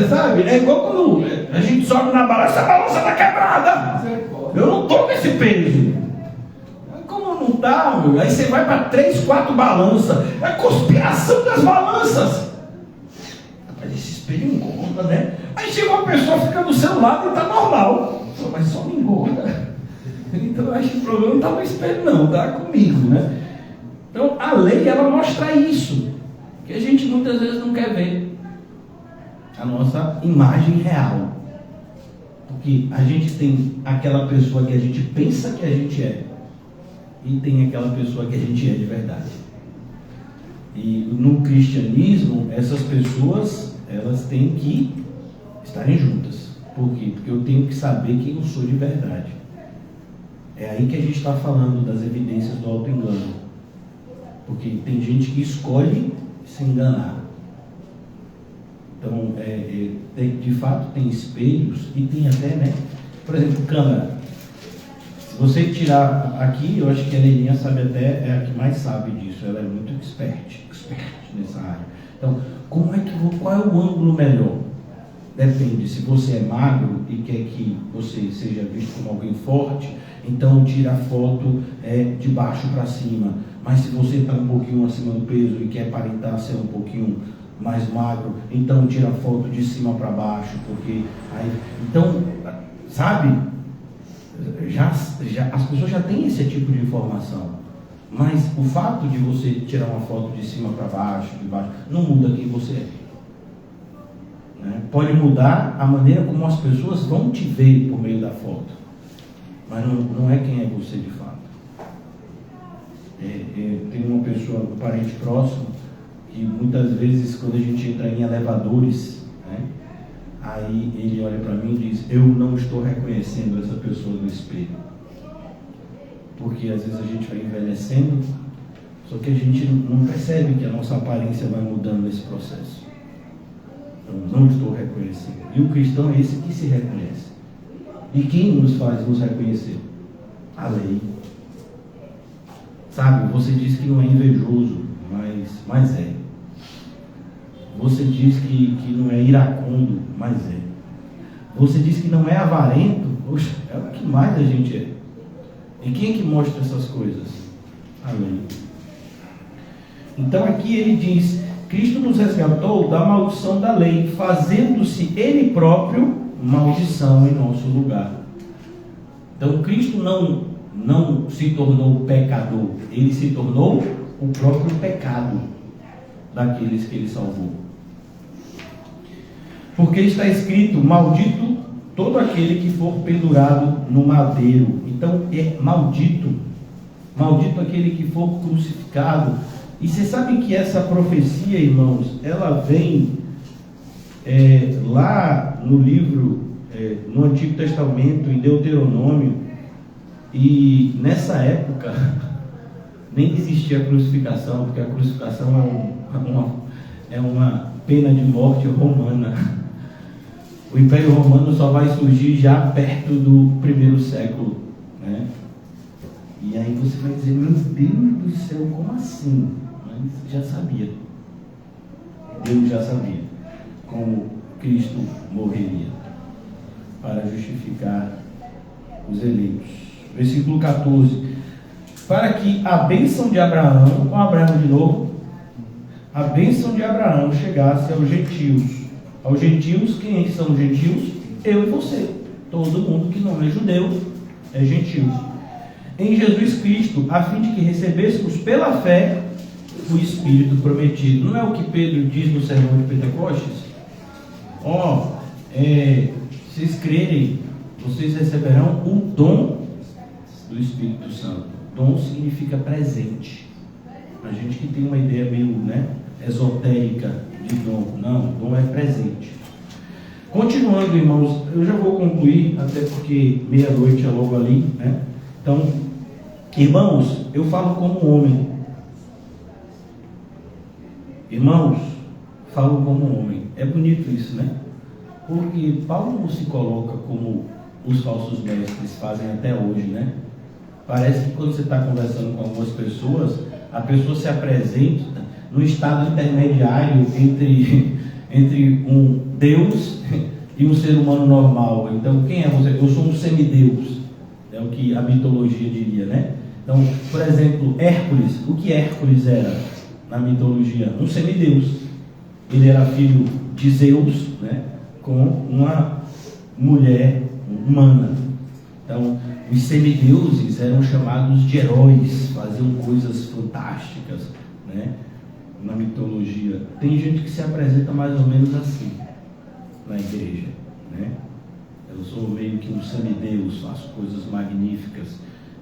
Sabe? É igual quando a gente sobe na balança, a balança está quebrada. Eu não estou com esse peso. Como não está, meu? Aí você vai para 3, 4 balanças. É a conspiração das balanças. Mas esse espelho engorda, né? Aí chega uma pessoa, fica do seu lado e está normal. Mas só me engorda. Então eu acho que o problema não está no espelho, não, está comigo, né? Então a lei, ela mostra isso, que a gente muitas vezes não quer ver a nossa imagem real, porque a gente tem aquela pessoa que a gente pensa que a gente é, e tem aquela pessoa que a gente é de verdade. E no cristianismo, essas pessoas, elas têm que estarem juntas. Por quê? Porque eu tenho que saber quem eu sou de verdade. É aí que a gente está falando das evidências do auto-engano. Porque tem gente que escolhe se enganar. Então, de fato, tem espelhos e tem até, né? Por exemplo, câmera. Se você tirar aqui, eu acho que a Leninha sabe até, é a que mais sabe disso. Ela é muito expert nessa área. Então, qual é o ângulo melhor? Depende. Se você é magro e quer que você seja visto como alguém forte, então tira a foto de baixo para cima. Mas se você está um pouquinho acima do peso e quer aparentar ser um pouquinho mais magro, então tira a foto de cima para baixo, porque aí, então, sabe, as pessoas já têm esse tipo de informação. Mas o fato de você tirar uma foto de cima para baixo, de baixo, não muda quem você é. Né? Pode mudar a maneira como as pessoas vão te ver por meio da foto, mas não é quem é você de fato. Tem uma pessoa, um parente próximo, que muitas vezes quando a gente entra em elevadores, né, aí ele olha para mim e diz: eu não estou reconhecendo essa pessoa no espelho. Porque às vezes a gente vai envelhecendo, só que a gente não percebe que a nossa aparência vai mudando nesse processo. Então, não estou reconhecendo. E o cristão é esse que se reconhece. E quem nos faz nos reconhecer? A lei. Sabe, você diz que não é invejoso, mas é. Você diz que não é iracundo, mas é. Você diz que não é avarento, poxa, é o que mais a gente é. E quem é que mostra essas coisas? A lei. Então aqui ele diz: Cristo nos resgatou da maldição da lei, fazendo-se Ele próprio maldição em nosso lugar. Então Cristo não se tornou pecador, Ele se tornou o próprio pecado daqueles que Ele salvou. Porque está escrito: maldito todo aquele que for pendurado no madeiro. Então é maldito aquele que for crucificado. E você sabe que essa profecia, irmãos, ela vem lá no livro, no Antigo Testamento, em Deuteronômio, e nessa época nem existia a crucificação, porque a crucificação é uma pena de morte romana. O Império Romano só vai surgir já perto do 1º século, né? E aí você vai dizer: meu Deus do céu, como assim? Mas já sabia. Deus já sabia como Cristo morreria para justificar os eleitos. Versículo 14: para que a bênção de Abraão, com Abraão de novo, a bênção de Abraão chegasse aos gentios. Aos gentios, quem são os gentios? Eu e você. Todo mundo que não é judeu é gentio. Em Jesus Cristo, a fim de que recebêssemos pela fé o Espírito prometido. Não é o que Pedro diz no sermão de Pentecostes? Se vocês crerem, vocês receberão o dom do Espírito Santo. Dom significa presente. A gente que tem uma ideia meio, esotérica de dom. Não, dom é presente. Continuando, irmãos, eu já vou concluir, até porque meia-noite é logo ali, né? Então, irmãos, eu falo como homem. Irmãos, falo como homem. É bonito isso, né? Porque Paulo não se coloca como os falsos mestres fazem até hoje, né? Parece que quando você está conversando com algumas pessoas, a pessoa se apresenta no estado intermediário entre um Deus e um ser humano normal. Então, quem é você? Eu sou um semideus, é o que a mitologia diria, né? Então, por exemplo, Hércules. O que Hércules era na mitologia? Um semideus. Ele era filho de Zeus, né? Com uma mulher humana. Então, os semideuses eram chamados de heróis, faziam coisas fantásticas, né? Na mitologia. Tem gente que se apresenta mais ou menos assim na igreja, né? Eu sou meio que um semideus, faço coisas magníficas.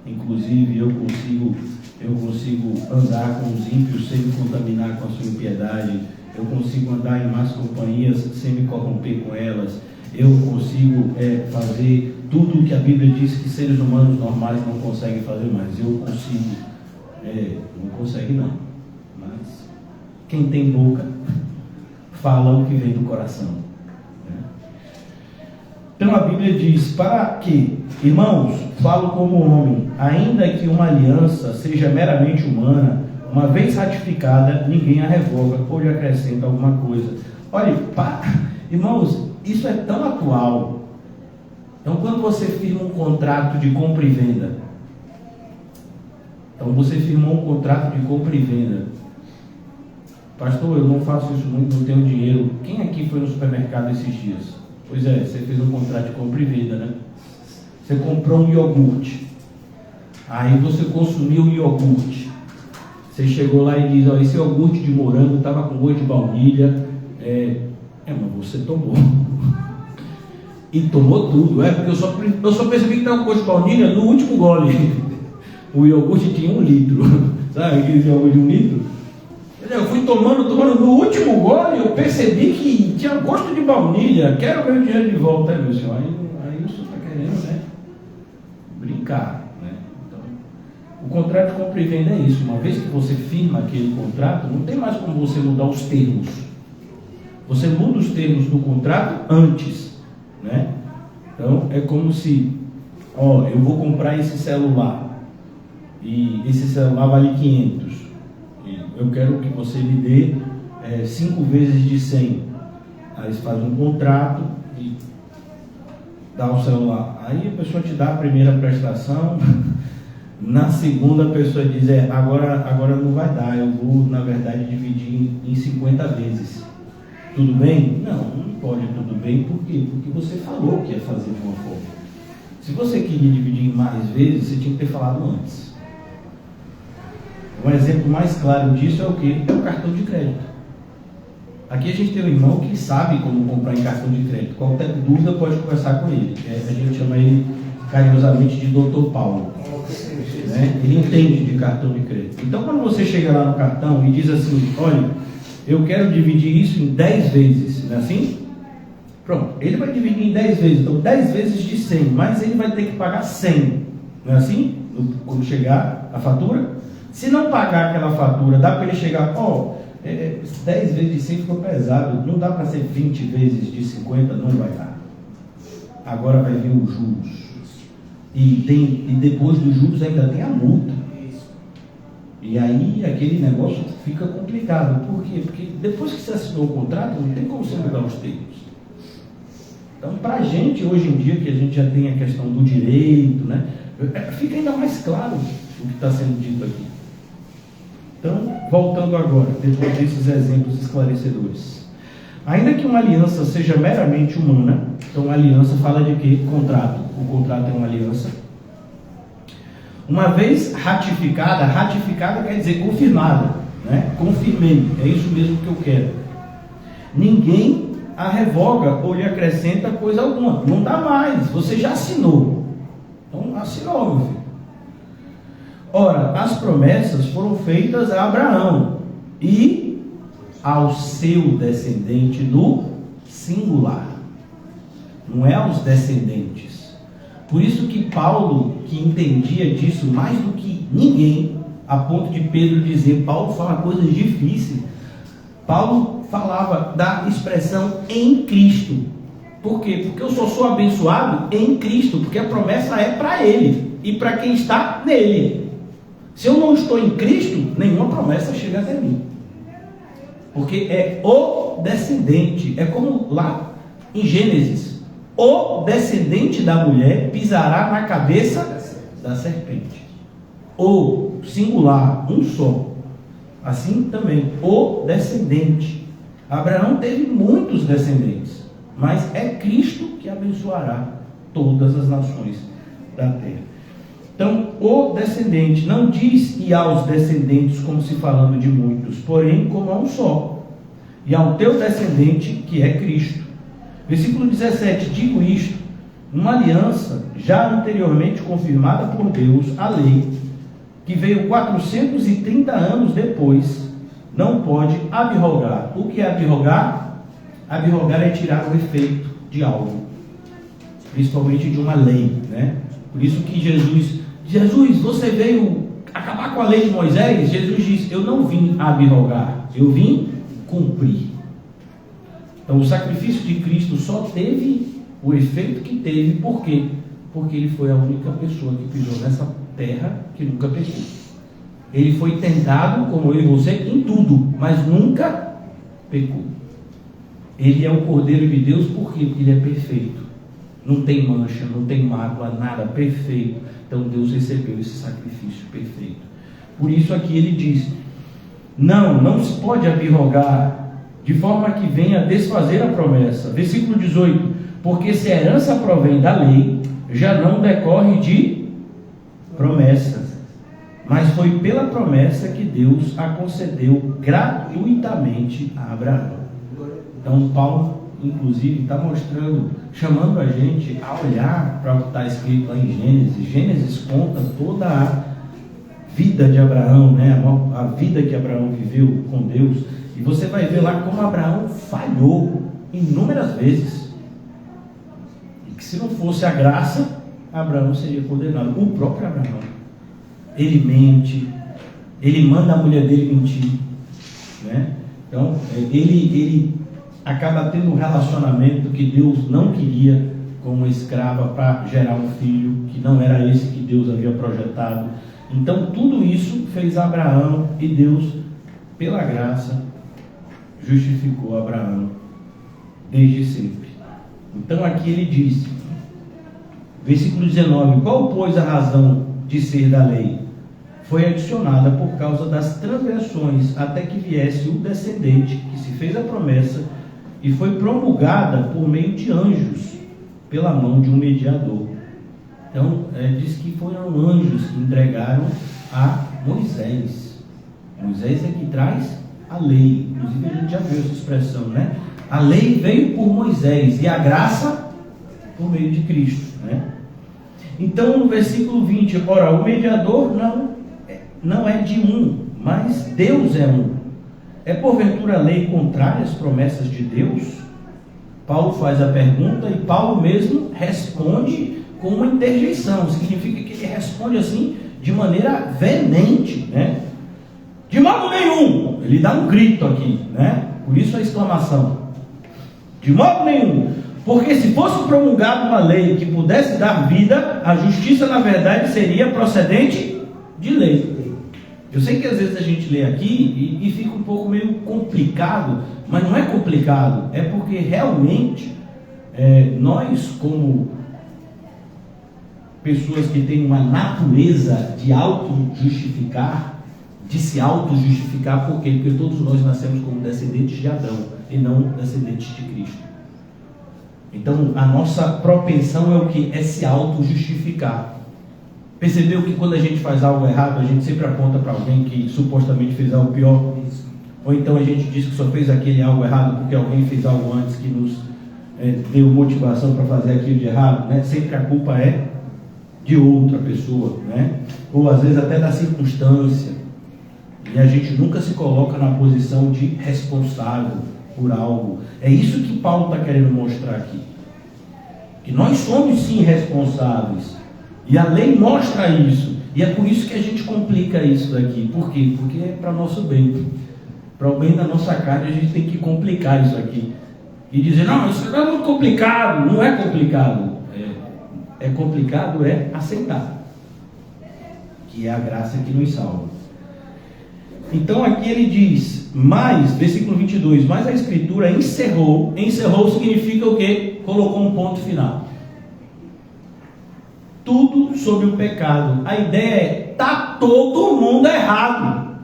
Inclusive eu consigo andar com os ímpios sem me contaminar com a sua impiedade. Eu consigo andar em más companhias sem me corromper com elas. Eu consigo fazer tudo o que a Bíblia diz que seres humanos normais não conseguem fazer, mas eu consigo. Não consegue não. Mas quem tem boca fala o que vem do coração. Né? Então a Bíblia diz, para que, irmãos, falo como homem, ainda que uma aliança seja meramente humana, uma vez ratificada, ninguém a revoga ou lhe acrescenta alguma coisa. Olha, irmãos, isso é tão atual. Então, quando você firma um contrato de compra e venda, então você firmou um contrato de compra e venda. Pastor, eu não faço isso muito, não tenho dinheiro. Quem aqui foi no supermercado esses dias? Pois é, você fez um contrato de compra e venda, né? Você comprou um iogurte. Aí você consumiu o iogurte. Você chegou lá e diz, esse iogurte de morango estava com gosto de baunilha. Mas você tomou. E tomou tudo, porque eu só percebi que estava com gosto de baunilha no último gole. O iogurte tinha 1 litro. Sabe aquele iogurte de 1 litro? Eu fui tomando, no último gole eu percebi que tinha gosto de baunilha. Quero meu dinheiro de volta, meu senhor. Aí o senhor está querendo, né? Brincar, né? Então, o contrato de compra e venda é isso. Uma vez que você firma aquele contrato, não tem mais como você mudar os termos. Você muda os termos do contrato antes, né? Então é como se, eu vou comprar esse celular e esse celular vale 500. E eu quero que você me dê 5 vezes de 100. Aí você faz um contrato e dá o celular. Aí a pessoa te dá a primeira prestação. Na segunda a pessoa diz, agora não vai dar, eu vou na verdade dividir em 50 vezes. Tudo bem? Não pode tudo bem. Por quê? Porque você falou que ia fazer de uma forma. Se você queria dividir em mais vezes, você tinha que ter falado antes. Um exemplo mais claro disso é o quê? É o cartão de crédito. Aqui a gente tem um irmão que sabe como comprar em cartão de crédito. Qualquer dúvida pode conversar com ele. A gente chama ele carinhosamente de Dr. Paulo. Né? Ele entende de cartão de crédito. Então quando você chega lá no cartão e diz assim, olha, eu quero dividir isso em 10 vezes, não é assim? Pronto, ele vai dividir em 10 vezes, então 10 vezes de 100, mas ele vai ter que pagar 100, não é assim? Quando chegar a fatura. Se não pagar aquela fatura, dá para ele chegar, 10 vezes de 100 ficou pesado, não dá para ser 20 vezes de 50, não vai dar. Agora vai vir os juros. E depois dos juros ainda tem a multa. E aí aquele negócio fica complicado. Por quê? Porque depois que você assinou o contrato, não tem como você mudar os termos. Então, para a gente, hoje em dia, que a gente já tem a questão do direito, né, fica ainda mais claro o que está sendo dito aqui. Então, voltando agora, depois desses exemplos esclarecedores. Ainda que uma aliança seja meramente humana, então a aliança fala de quê? Contrato. O contrato é uma aliança. Uma vez ratificada quer dizer confirmada, né? Confirmei, é isso mesmo que eu quero. Ninguém a revoga ou lhe acrescenta coisa alguma. Não dá mais, você já assinou. Então assinou, meu filho. Ora, as promessas foram feitas a Abraão e ao seu descendente no singular. Não é aos descendentes. Por isso que Paulo, que entendia disso mais do que ninguém, a ponto de Pedro dizer, Paulo fala coisas difíceis. Paulo falava da expressão em Cristo. Por quê? Porque eu só sou abençoado em Cristo, porque a promessa é para Ele e para quem está nele. Se eu não estou em Cristo, nenhuma promessa chega até mim. Porque é o descendente, é como lá em Gênesis, o descendente da mulher pisará na cabeça da serpente. O singular, um só. Assim também, o descendente. Abraão teve muitos descendentes, mas é Cristo que abençoará todas as nações da terra. Então, o descendente não diz e aos descendentes como se falando de muitos, porém como a um só. E ao teu descendente, que é Cristo. Versículo 17, digo isto, uma aliança já anteriormente confirmada por Deus, a lei, que veio 430 anos depois, não pode abrogar. O que é abrogar? Abrogar é tirar o efeito de algo, principalmente de uma lei, né? Por isso que Jesus, você veio acabar com a lei de Moisés? Jesus diz, eu não vim abrogar, eu vim cumprir. Então o sacrifício de Cristo só teve o efeito que teve, por quê? Porque ele foi a única pessoa que pisou nessa terra que nunca pecou. Ele foi tentado, como eu e você, em tudo, mas nunca pecou. Ele é o Cordeiro de Deus, por quê? Porque ele é perfeito. Não tem mancha, não tem mácula, nada, perfeito. Então Deus recebeu esse sacrifício perfeito. Por isso aqui ele diz, não se pode abrogar, de forma que venha desfazer a promessa. Versículo 18, porque se a herança provém da lei, já não decorre de promessas, mas foi pela promessa que Deus a concedeu gratuitamente a Abraão. Então Paulo, inclusive, está mostrando, chamando a gente a olhar para o que está escrito lá em Gênesis. Gênesis conta toda a vida de Abraão, né? A vida que Abraão viveu com Deus, e você vai ver lá como Abraão falhou inúmeras vezes, e que se não fosse a graça, Abraão seria condenado. O próprio Abraão, ele mente, ele manda a mulher dele mentir, né? Então ele acaba tendo um relacionamento que Deus não queria com uma escrava para gerar um filho que não era esse que Deus havia projetado. Então tudo isso fez Abraão, e Deus, pela graça, justificou Abraão desde sempre. Então aqui ele diz, versículo 19, qual pois a razão de ser da lei? Foi adicionada por causa das transgressões, até que viesse o descendente que se fez a promessa, e foi promulgada por meio de anjos, pela mão de um mediador. Então diz que foram anjos que entregaram a Moisés. Moisés é que traz a lei. Inclusive a gente já viu essa expressão, né? A lei veio por Moisés e a graça por meio de Cristo, né? Então no versículo 20, ora, o mediador não é de um, mas Deus é um. É porventura a lei contrária às promessas de Deus? Paulo faz a pergunta e Paulo mesmo responde com uma interjeição. Significa que ele responde assim de maneira veemente, né? De modo nenhum. Ele dá um grito aqui, né? Por isso a exclamação. De modo nenhum. Porque se fosse promulgada uma lei que pudesse dar vida, a justiça na verdade seria procedente de lei. Eu sei que às vezes a gente lê aqui e fica um pouco meio complicado, mas não é complicado, é porque realmente nós, como pessoas que têm uma natureza de auto-justificar, de se auto-justificar, por quê? Porque todos nós nascemos como descendentes de Adão e não descendentes de Cristo. Então a nossa propensão é o que? É se auto-justificar. Percebeu que quando a gente faz algo errado, a gente sempre aponta para alguém que supostamente fez algo pior? Ou então a gente diz que só fez aquele algo errado porque alguém fez algo antes que nos deu motivação para fazer aquilo de errado, né? Sempre a culpa é de outra pessoa, né? Ou às vezes até da circunstância, e a gente nunca se coloca na posição de responsável por algo. É isso que Paulo está querendo mostrar aqui, que nós somos sim responsáveis, e a lei mostra isso, e é por isso que a gente complica isso daqui. Por quê? Porque é para nosso bem, para o bem da nossa carne. A gente tem que complicar isso aqui e dizer, não, isso não é muito complicado. Não é complicado. É complicado aceitar, que é a graça que nos salva. Então aqui ele diz, mas, versículo 22, mas a Escritura encerrou significa o quê? Colocou um ponto final. Tudo sobre o pecado. A ideia é, está todo mundo errado.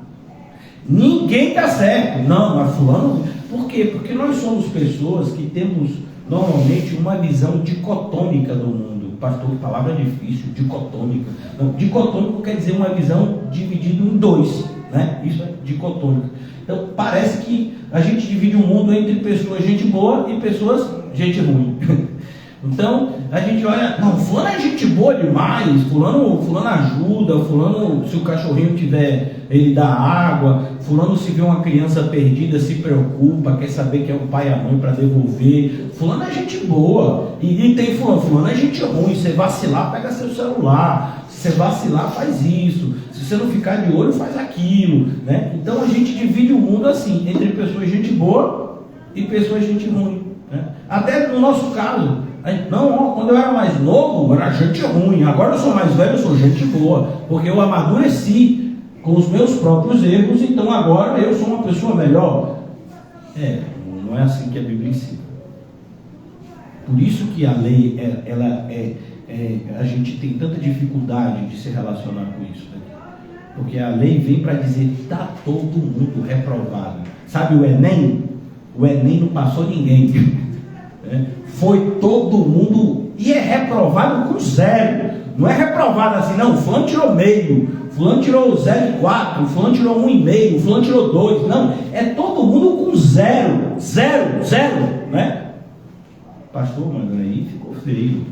Ninguém está certo. Não, mas fulano... Por quê? Porque nós somos pessoas que temos normalmente uma visão dicotômica do mundo. Pastor, que palavra difícil, dicotômica. Não, dicotômico quer dizer uma visão dividida em dois, né? Isso é dicotômico. Então parece que a gente divide o mundo entre pessoas gente boa e pessoas gente ruim. Então a gente olha, não, fulano é gente boa demais, fulano ajuda, fulano, se o cachorrinho tiver, ele dá água, fulano, se vê uma criança perdida, se preocupa, quer saber quem é o pai e a mãe para devolver. Fulano é gente boa. E tem fulano é gente ruim. Você vacilar, pega seu celular. Se você vacilar, faz isso. Se você não ficar de olho, faz aquilo, né? Então a gente divide o mundo assim, entre pessoas gente boa e pessoas gente ruim, né? Até no nosso caso, quando eu era mais novo, eu era gente ruim. Agora eu sou mais velho, eu sou gente boa, porque eu amadureci com os meus próprios erros. Então agora eu sou uma pessoa melhor. Não é assim que a Bíblia ensina. Por isso que a lei, a gente tem tanta dificuldade de se relacionar com isso daqui. Porque a lei vem para dizer que está todo mundo reprovado. Sabe o Enem? O Enem não passou ninguém. Foi todo mundo, e é reprovado com 0. Não é reprovado assim, não, fulano tirou meio, fulano tirou 0,4, fulano tirou 1,5, fulano tirou 2. Não, é todo mundo com 0, né? Pastor, mas aí ficou feio.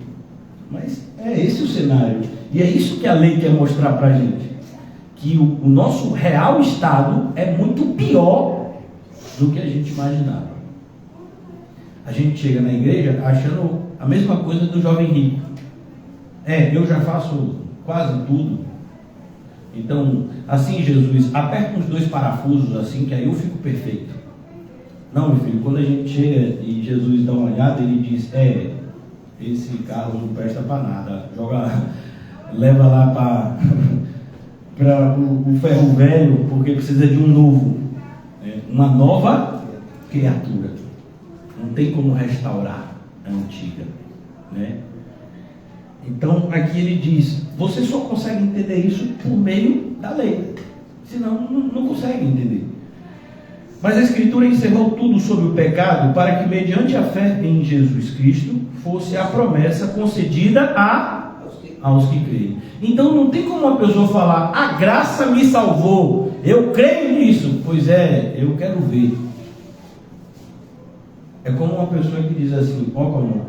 Mas é esse o cenário. E é isso que a lei quer mostrar para a gente. Que o nosso real estado é muito pior do que a gente imaginava. A gente chega na igreja achando a mesma coisa do jovem rico. Eu já faço quase tudo. Então, assim, Jesus, aperta uns 2 parafusos assim, que aí eu fico perfeito. Não, meu filho, quando a gente chega e Jesus dá uma olhada, ele diz, esse carro não presta para nada, leva lá para o ferro velho, porque precisa de um novo, uma nova criatura. Não tem como restaurar a antiga, né? Então aqui ele diz, você só consegue entender isso por meio da lei, senão não consegue entender. Mas a Escritura encerrou tudo sobre o pecado para que, mediante a fé em Jesus Cristo, fosse a promessa concedida aos que creem. Então não tem como uma pessoa falar, a graça me salvou, eu creio nisso. Pois eu quero ver. É como uma pessoa que diz assim, Paulo,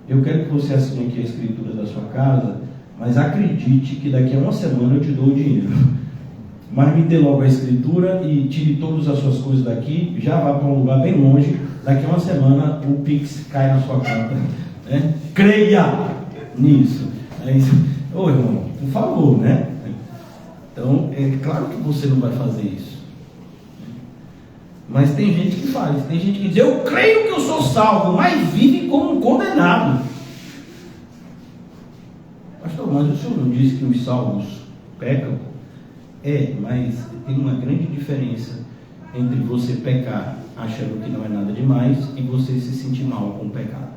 eu quero que você assine aqui a escritura da sua casa, mas acredite que daqui a uma semana eu te dou o dinheiro. Mas me dê logo a escritura e tire todas as suas coisas daqui, já vá para um lugar bem longe, daqui a uma semana o Pix cai na sua conta, né? Creia nisso. Irmão, por favor, né? Então, é claro que você não vai fazer isso. Mas tem gente que faz, tem gente que diz, eu creio que eu sou salvo, mas vive como um condenado. Pastor, mas o senhor não disse que os salvos pecam? Mas tem uma grande diferença entre você pecar achando que não é nada demais e você se sentir mal com o pecado.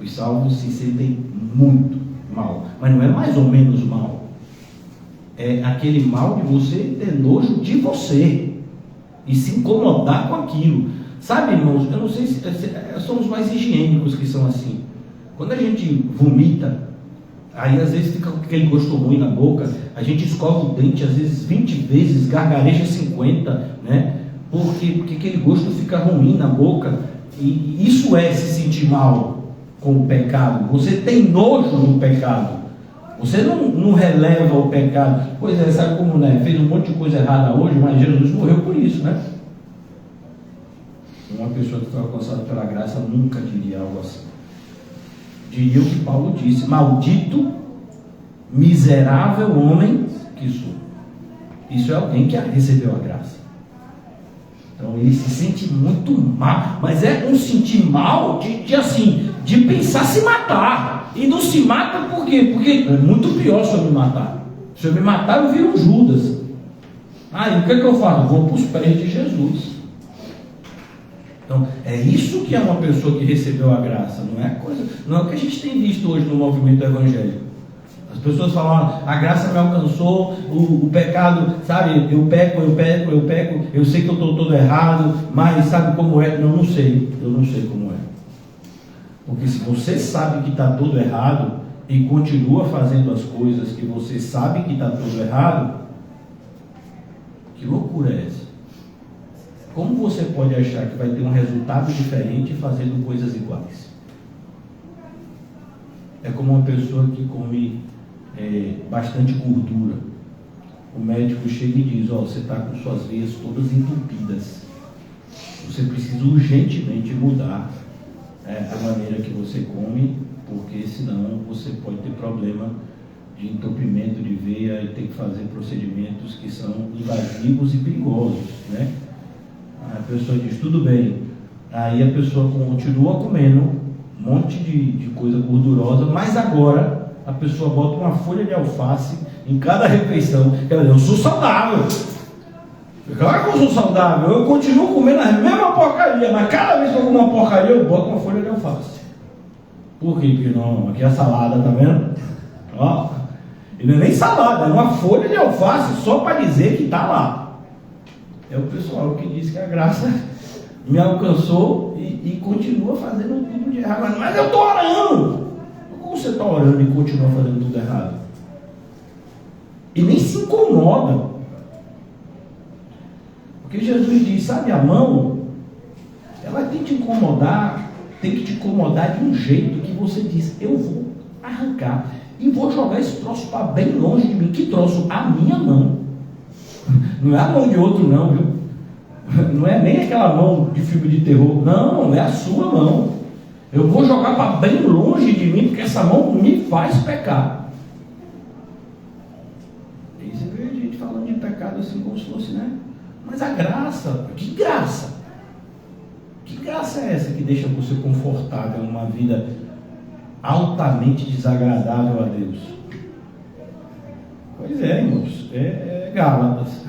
Os salvos se sentem muito mal, mas não é mais ou menos mal. É aquele mal de você ter nojo de você e se incomodar com aquilo. Sabe, irmãos, eu não sei se somos mais higiênicos que são assim. Quando a gente vomita, aí às vezes fica com aquele gosto ruim na boca, a gente escova o dente às vezes 20 vezes, gargareja 50, né? Porque aquele gosto fica ruim na boca, e isso é se sentir mal com o pecado, você tem nojo do pecado, você não releva o pecado. Pois é, sabe como, né? Fez um monte de coisa errada hoje, mas Jesus morreu por isso, né? Uma pessoa que foi alcançada pela graça nunca diria algo assim. Diria o que Paulo disse: maldito, miserável homem que sou. Isso é alguém que recebeu a graça. Então ele se sente muito mal, mas é um sentir mal de pensar se matar. E não se mata por quê? Porque é muito pior se eu me matar. Se eu me matar, eu viro um Judas. E o que eu faço? Vou para os pés de Jesus. Então, é isso que é uma pessoa que recebeu a graça, não é o que a gente tem visto hoje no movimento evangélico. As pessoas falam: a graça me alcançou, o pecado, sabe, eu peco, eu sei que eu estou todo errado, mas sabe como é? Eu não sei como é. Porque se você sabe que está todo errado e continua fazendo as coisas que você sabe que está todo errado, que loucura é essa? Como você pode achar que vai ter um resultado diferente fazendo coisas iguais? É como uma pessoa que come bastante gordura. O médico chega e diz: você está com suas veias todas entupidas. Você precisa urgentemente mudar a maneira que você come, porque senão você pode ter problema de entupimento de veia e ter que fazer procedimentos que são invasivos e perigosos, né? A pessoa diz: tudo bem. Aí a pessoa continua comendo um monte de coisa gordurosa, mas agora a pessoa bota uma folha de alface em cada refeição. Quer dizer, eu sou saudável. Claro que eu sou saudável, eu continuo comendo a mesma porcaria, mas cada vez que eu como uma porcaria, eu boto uma folha de alface. Por quê? Porque não, aqui é a salada, tá vendo? Ó, e não é nem salada, é uma folha de alface só para dizer que está lá. É o pessoal que diz que a graça me alcançou e continua fazendo tudo de errado. Mas eu estou orando. Como você está orando e continua fazendo tudo errado? E nem se incomoda. Porque Jesus diz: sabe, a mão, ela tem que te incomodar de um jeito que você diz: eu vou arrancar e vou jogar esse troço para bem longe de mim. Que troço? A minha mão. Não é a mão de outro não, viu? Não é nem aquela mão de filme de terror. Não, é a sua mão. Eu vou jogar para bem longe de mim, porque essa mão me faz pecar. E você vê a gente falando de pecado assim como se fosse, né? Mas a graça, que graça? Que graça é essa que deixa você confortável numa vida altamente desagradável a Deus? Pois é, irmãos, é Gálatas.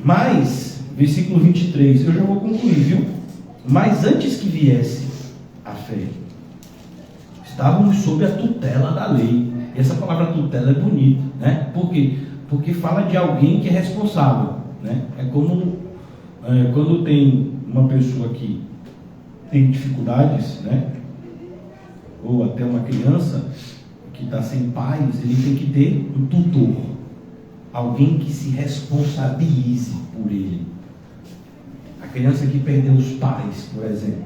Mas, versículo 23, eu já vou concluir, viu? Mas antes que viesse a fé, estávamos sob a tutela da lei. E essa palavra tutela é bonita, né? Por quê? Porque fala de alguém que é responsável, né? É como quando tem uma pessoa que tem dificuldades, né? Ou até uma criança que está sem pais, ele tem que ter um tutor, alguém que se responsabilize por ele. A criança que perdeu os pais, por exemplo,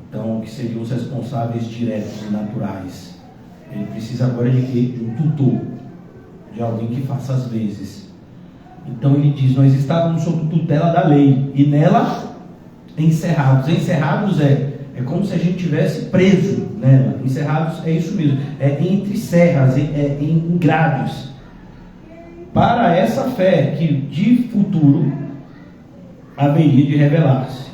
então, que seriam os responsáveis diretos e naturais, ele precisa agora de quê? De um tutor, de alguém que faça as vezes. Então ele diz: nós estávamos sob tutela da lei e nela encerrados. Encerrados é como se a gente tivesse preso nela. Encerrados é isso mesmo, é entre serras, é em grades, para essa fé que de futuro haveria de revelar-se.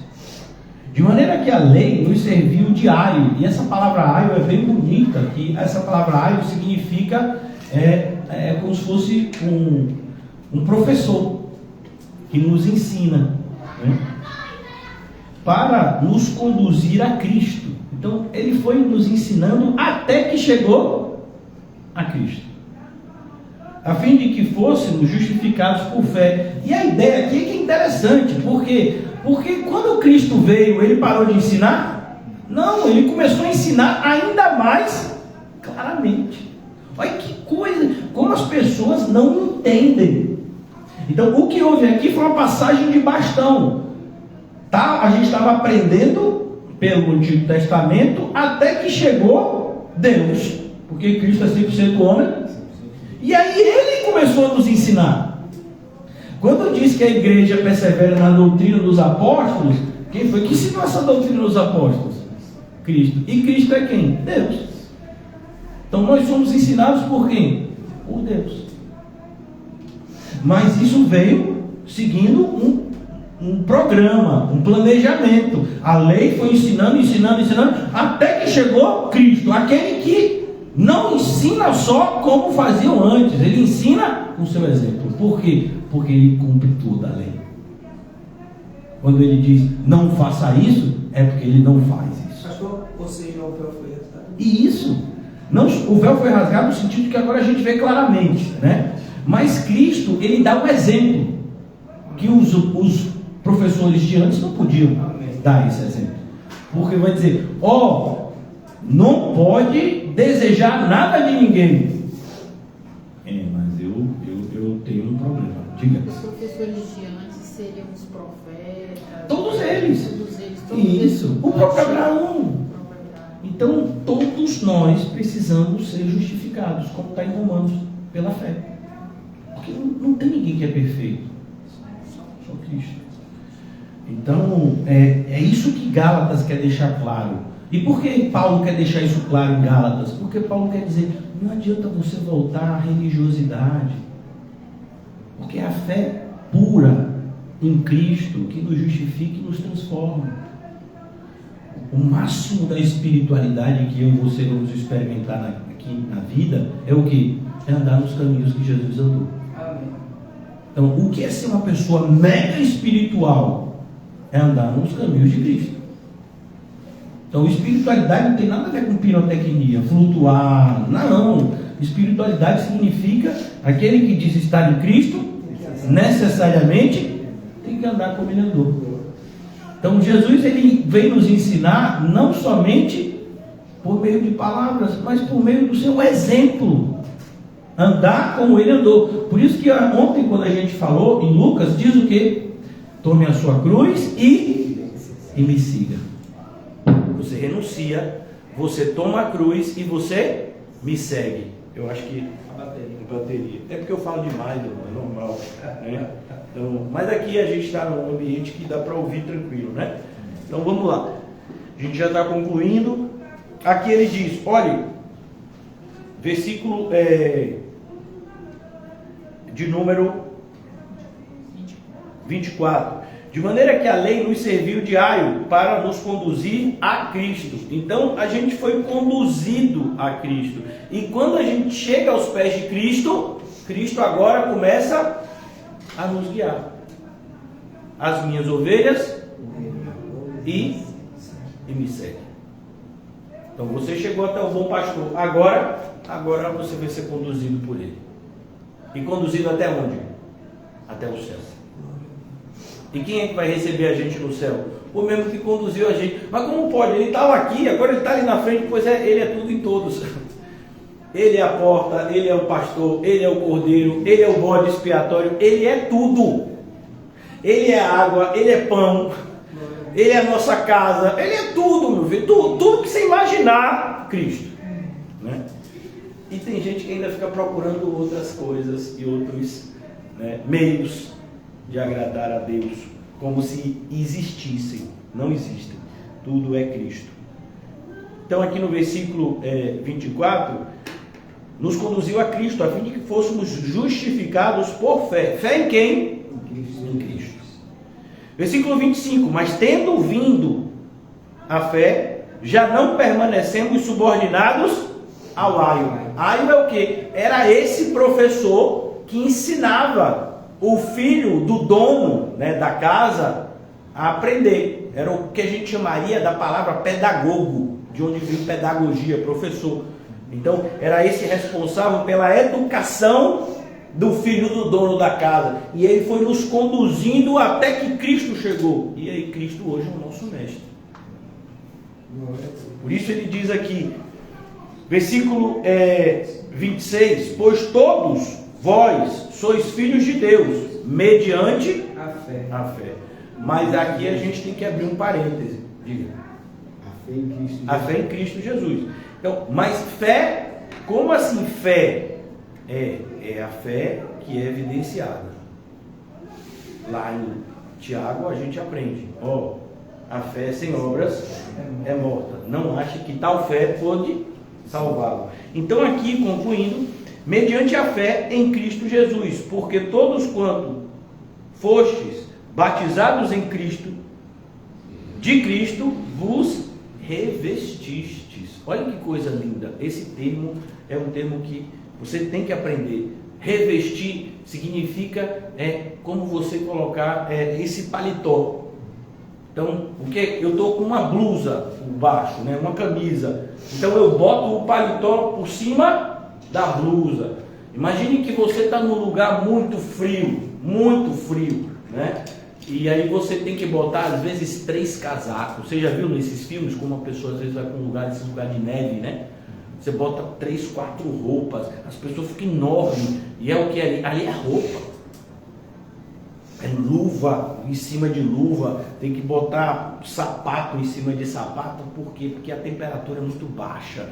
De maneira que a lei nos serviu de aio, e essa palavra aio é bem bonita, que essa palavra aio significa como se fosse um professor que nos ensina, né? Para nos conduzir a Cristo. Então ele foi nos ensinando até que chegou a Cristo, a fim de que fôssemos justificados por fé. E a ideia aqui é que é interessante, porque quando Cristo veio, ele parou de ensinar? Não, ele começou a ensinar ainda mais claramente. Olha que coisa, como as pessoas não entendem. Então o que houve aqui foi uma passagem de bastão. Tá? A gente estava aprendendo pelo Antigo Testamento, até que chegou Deus, porque Cristo é 100% homem, e aí Ele começou a nos ensinar. Quando diz que a igreja persevera na doutrina dos apóstolos, quem foi que ensinou essa doutrina dos apóstolos? Cristo. E Cristo é quem? Deus. Então nós somos ensinados por quem? Por Deus. Mas isso veio seguindo um programa, um planejamento. A lei foi ensinando, até que chegou Cristo, aquele que não ensina só como faziam antes, ele ensina com o seu exemplo. Por quê? Porque ele cumpre toda a lei. Quando ele diz não faça isso, é porque ele não faz isso. Pastor, ou seja, o véu foi rasgado. E isso, não, o véu foi rasgado no sentido que agora a gente vê claramente, né? Mas Cristo, ele dá um exemplo que os professores de antes não podiam dar esse exemplo. Porque vai dizer, não pode desejar nada de ninguém. Mas eu tenho um problema. Diga. Os professores de antes seriam os profetas. Todos eles. Isso. O próprio Abraão. Então, todos nós precisamos ser justificados, como está em Romanos, pela fé. Porque não tem ninguém que é perfeito. Só Cristo. Então, é isso que Gálatas quer deixar claro. E por que Paulo quer deixar isso claro em Gálatas? Porque Paulo quer dizer, não adianta você voltar à religiosidade. Porque é a fé pura em Cristo que nos justifica e nos transforma. O máximo da espiritualidade que eu e você vamos experimentar aqui na vida é o quê? É andar nos caminhos que Jesus andou. Amém. Então, o que é ser uma pessoa mega espiritual? É andar nos caminhos de Cristo. Então, espiritualidade não tem nada a ver com pirotecnia, flutuar, não. Espiritualidade significa aquele que diz estar em Cristo, necessariamente tem que andar como ele andou. Então, Jesus, ele vem nos ensinar não somente por meio de palavras, mas por meio do seu exemplo. Andar como ele andou. Por isso que ontem, quando a gente falou em Lucas, diz o quê? Tome a sua cruz e me siga. Você renuncia, você toma a cruz e você me segue. Eu acho que a bateria. É porque eu falo demais, é normal, né? Então, mas aqui a gente está num ambiente que dá para ouvir tranquilo, né? Então vamos lá. A gente já está concluindo. Aqui ele diz, olha, versículo de número 24. De maneira que a lei nos serviu de aio para nos conduzir a Cristo. Então a gente foi conduzido a Cristo. E quando a gente chega aos pés de Cristo, Cristo agora começa a nos guiar. As minhas ovelhas e me segue. Então você chegou até o bom pastor. Agora você vai ser conduzido por ele. E conduzido até onde? Até o céu. E quem é que vai receber a gente no céu? O mesmo que conduziu a gente. Mas como pode? Ele estava aqui, agora ele está ali na frente. Pois ele é tudo em todos. Ele é a porta, ele é o pastor, ele é o cordeiro, ele é o bode expiatório, ele é tudo. Ele é água, ele é pão, ele é a nossa casa, ele é tudo, meu filho. Tudo que você imaginar, Cristo, né? E tem gente que ainda fica procurando outras coisas e outros, né, meios de agradar a Deus, como se existissem. Não existem. Tudo é Cristo. Então aqui no versículo 24, nos conduziu a Cristo, a fim de que fôssemos justificados por fé. Fé em quem? Em Cristo. Versículo 25, mas tendo vindo a fé, já não permanecemos subordinados ao aio. Aio é o quê? Era esse professor que ensinava o filho do dono, né, da casa a aprender. Era o que a gente chamaria da palavra pedagogo, de onde vem pedagogia, professor. Então era esse responsável pela educação do filho do dono da casa. E ele foi nos conduzindo até que Cristo chegou. E aí Cristo hoje é o nosso mestre. Por isso ele diz aqui, versículo 26, pois todos vós sois filhos de Deus, mediante a fé. Mas aqui a gente tem que abrir um parêntese. Diga. A fé em Cristo Jesus. Então, mas fé, como assim fé? É a fé que é evidenciada. Lá em Tiago a gente aprende, a fé sem obras é morta. Não ache que tal fé pode salvá-lo. Então aqui, concluindo, mediante a fé em Cristo Jesus, porque todos quanto fostes batizados em Cristo, de Cristo vos revestistes. Olha que coisa linda. Esse termo é um termo que você tem que aprender. Revestir significa como você colocar esse paletó. Então, eu estou com uma blusa por baixo, né, uma camisa. Então eu boto o paletó por cima da blusa. Imagine que você está num lugar muito frio, né? E aí você tem que botar às vezes 3 casacos. Você já viu nesses filmes como uma pessoa às vezes vai para um lugar, esses lugares de neve, né? Você bota 3, 4 roupas, as pessoas ficam enormes. E é o que ali é roupa. É luva em cima de luva. Tem que botar sapato em cima de sapato. Por quê? Porque a temperatura é muito baixa.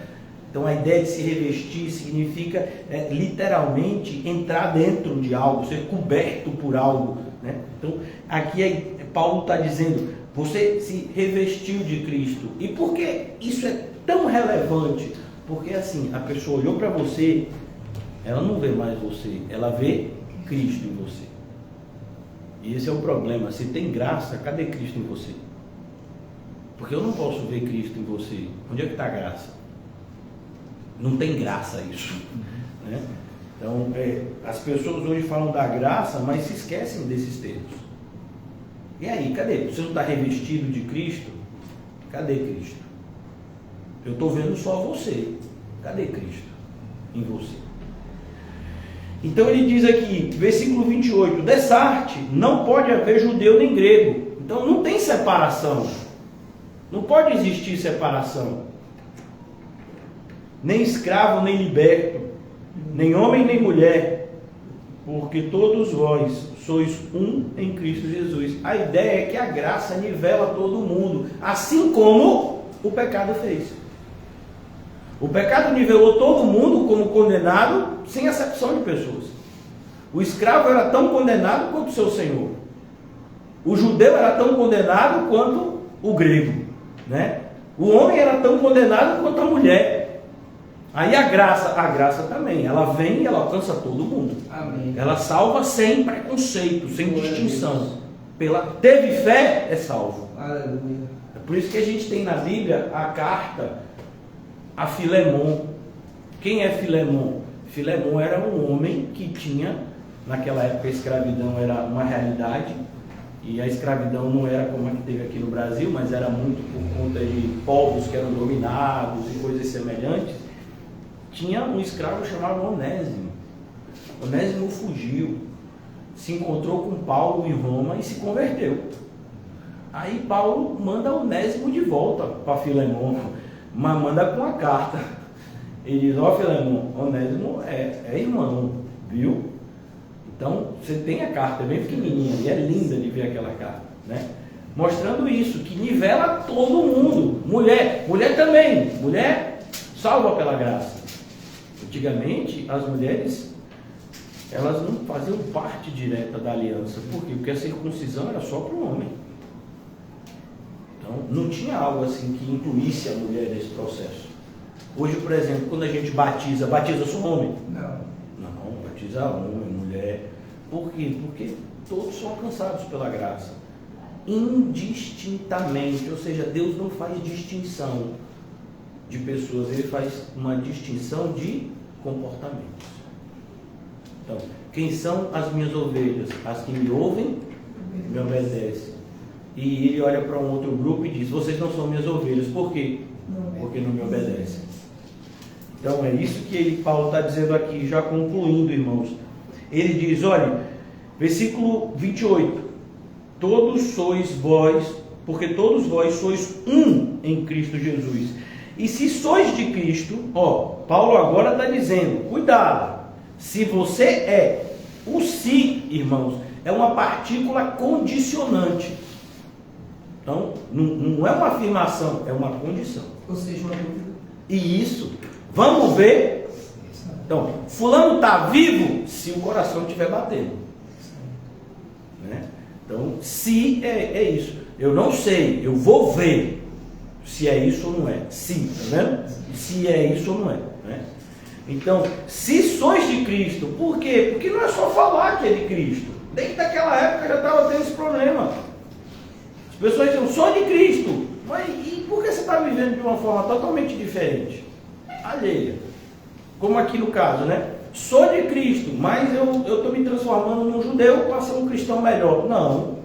Então a ideia de se revestir significa literalmente entrar dentro de algo, ser coberto por algo, né? Então aqui Paulo está dizendo, você se revestiu de Cristo. E por que isso é tão relevante? Porque assim, a pessoa olhou para você, ela não vê mais você, ela vê Cristo em você. E esse é o problema. Se tem graça, cadê Cristo em você? Porque eu não posso ver Cristo em você. Onde é que está a graça? Não tem graça isso, né? Então, as pessoas hoje falam da graça, mas se esquecem desses termos. E aí, cadê? Você não está revestido de Cristo? Cadê Cristo? Eu estou vendo só você. Cadê Cristo em você? Então ele diz aqui, versículo 28, dessa arte não pode haver judeu nem grego. Então não tem separação. Não pode existir separação. Nem escravo, nem liberto, nem homem, nem mulher, porque todos vós sois um em Cristo Jesus. A ideia é que a graça nivela todo mundo, assim como o pecado fez. O pecado nivelou todo mundo como condenado, sem acepção de pessoas. O escravo era tão condenado quanto o seu senhor. O judeu era tão condenado quanto o grego, né? O homem era tão condenado quanto a mulher. Aí a graça também, ela vem e ela alcança todo mundo. Amém. Ela salva sem preconceito, sem distinção. Teve fé, é salvo. Aleluia. É por isso que a gente tem na Bíblia a carta a Filemon. Quem é Filemon? Filemon era um homem que tinha, naquela época a escravidão era uma realidade, e a escravidão não era como a que teve aqui no Brasil, mas era muito por conta de povos que eram dominados e coisas semelhantes. Tinha um escravo chamado Onésimo. Onésimo fugiu, se encontrou com Paulo em Roma e se converteu. Aí Paulo manda Onésimo de volta para Filemon, mas manda com a carta. Ele diz, Filemon, Onésimo é irmão, viu? Então você tem a carta, é bem pequenininha, e é linda de ver aquela carta, né? Mostrando isso, que nivela todo mundo. Mulher também, mulher salva pela graça. Antigamente, as mulheres, elas não faziam parte direta da aliança. Por quê? Porque a circuncisão era só para o homem. Então, não tinha algo assim que incluísse a mulher nesse processo. Hoje, por exemplo, quando a gente batiza só homem? Não, batiza homem, mulher. Por quê? Porque todos são alcançados pela graça. Indistintamente, ou seja, Deus não faz distinção de pessoas, Ele faz uma distinção de comportamentos. Então, quem são as minhas ovelhas? As que me ouvem, me obedecem. E Ele olha para um outro grupo e diz, vocês não são minhas ovelhas. Por quê? Porque não me obedecem. Então é isso que Paulo está dizendo aqui, já concluindo, irmãos. Ele diz, olha, versículo 28, todos sois vós, porque todos vós sois um em Cristo Jesus. E se sois de Cristo, Paulo agora está dizendo, cuidado, se você o se, irmãos, é uma partícula condicionante. Então, não é uma afirmação, é uma condição. Ou seja, uma dúvida. E isso, vamos ver. Então, fulano está vivo se o coração estiver batendo. Né? Então, se é isso. Eu não sei, eu vou ver se é isso ou não é. Sim, tá vendo? Se é isso ou não é. Né? Então, se sois de Cristo, por quê? Porque não é só falar que é de Cristo. Desde aquela época já estava tendo esse problema. As pessoas dizem, sou de Cristo. Mas e por que você está vivendo de uma forma totalmente diferente? Alheia. Como aqui no caso, né? Sou de Cristo, mas eu estou me transformando num judeu para ser um cristão melhor. Não.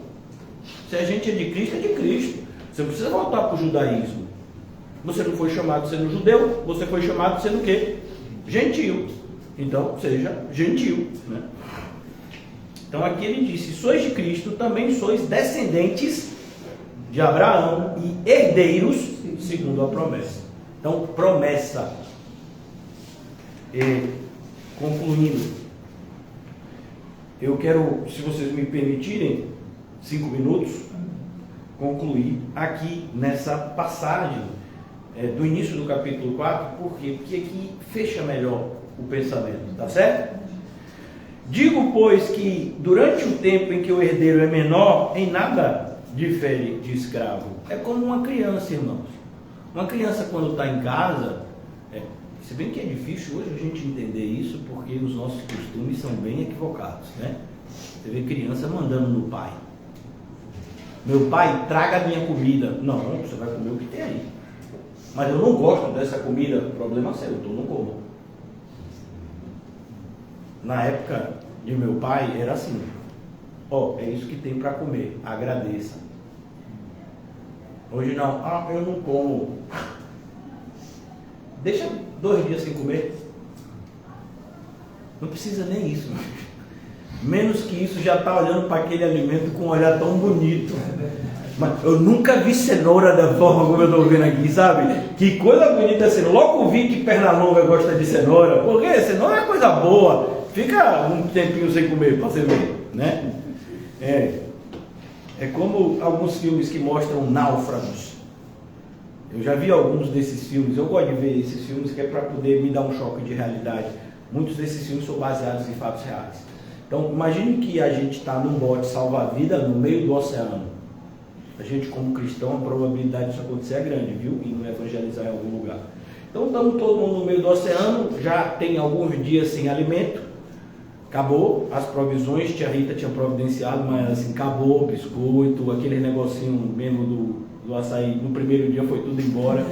Se a gente é de Cristo. Você não precisa voltar para o judaísmo. Você não foi chamado sendo judeu, você foi chamado sendo o quê? Gentil. Então, seja gentil. Né? Então aqui ele diz, se sois de Cristo, também sois descendentes de Abraão e herdeiros segundo a promessa. Então, promessa. E, concluindo, eu quero, se vocês me permitirem, 5 minutos, concluir aqui nessa passagem do início do capítulo 4, por quê? Porque aqui fecha melhor o pensamento, tá certo? Digo, pois, que durante o tempo em que o herdeiro é menor, em nada difere de escravo. É como uma criança, irmãos. Uma criança quando está em casa, se bem que é difícil hoje a gente entender isso, porque os nossos costumes são bem equivocados, né? Você vê criança mandando no pai. Meu pai, traga a minha comida. Não, você vai comer o que tem aí. Mas eu não gosto dessa comida, problema seu, então não como. Na época de meu pai era assim, é isso que tem para comer, agradeça. Hoje não, eu não como. Deixa 2 dias sem comer. Não precisa nem isso. Menos que isso já está olhando para aquele alimento com um olhar tão bonito. Mas eu nunca vi cenoura da forma como eu estou vendo aqui, sabe? Que coisa bonita assim. Logo vi que Pernalonga gosta de cenoura. Porque cenoura é coisa boa. Fica um tempinho sem comer para você ver, né? É como alguns filmes que mostram náufragos. Eu já vi alguns desses filmes. Eu gosto de ver esses filmes que é para poder me dar um choque de realidade. Muitos desses filmes são baseados em fatos reais. Então, imagine que a gente está num bote salva-vida no meio do oceano. A gente, como cristão, a probabilidade disso acontecer é grande, viu? E não evangelizar em algum lugar. Então, estamos todo mundo no meio do oceano, já tem alguns dias sem alimento, acabou as provisões, tia Rita tinha providenciado, mas assim, acabou, biscoito, aquele negocinho mesmo do açaí, no primeiro dia foi tudo embora.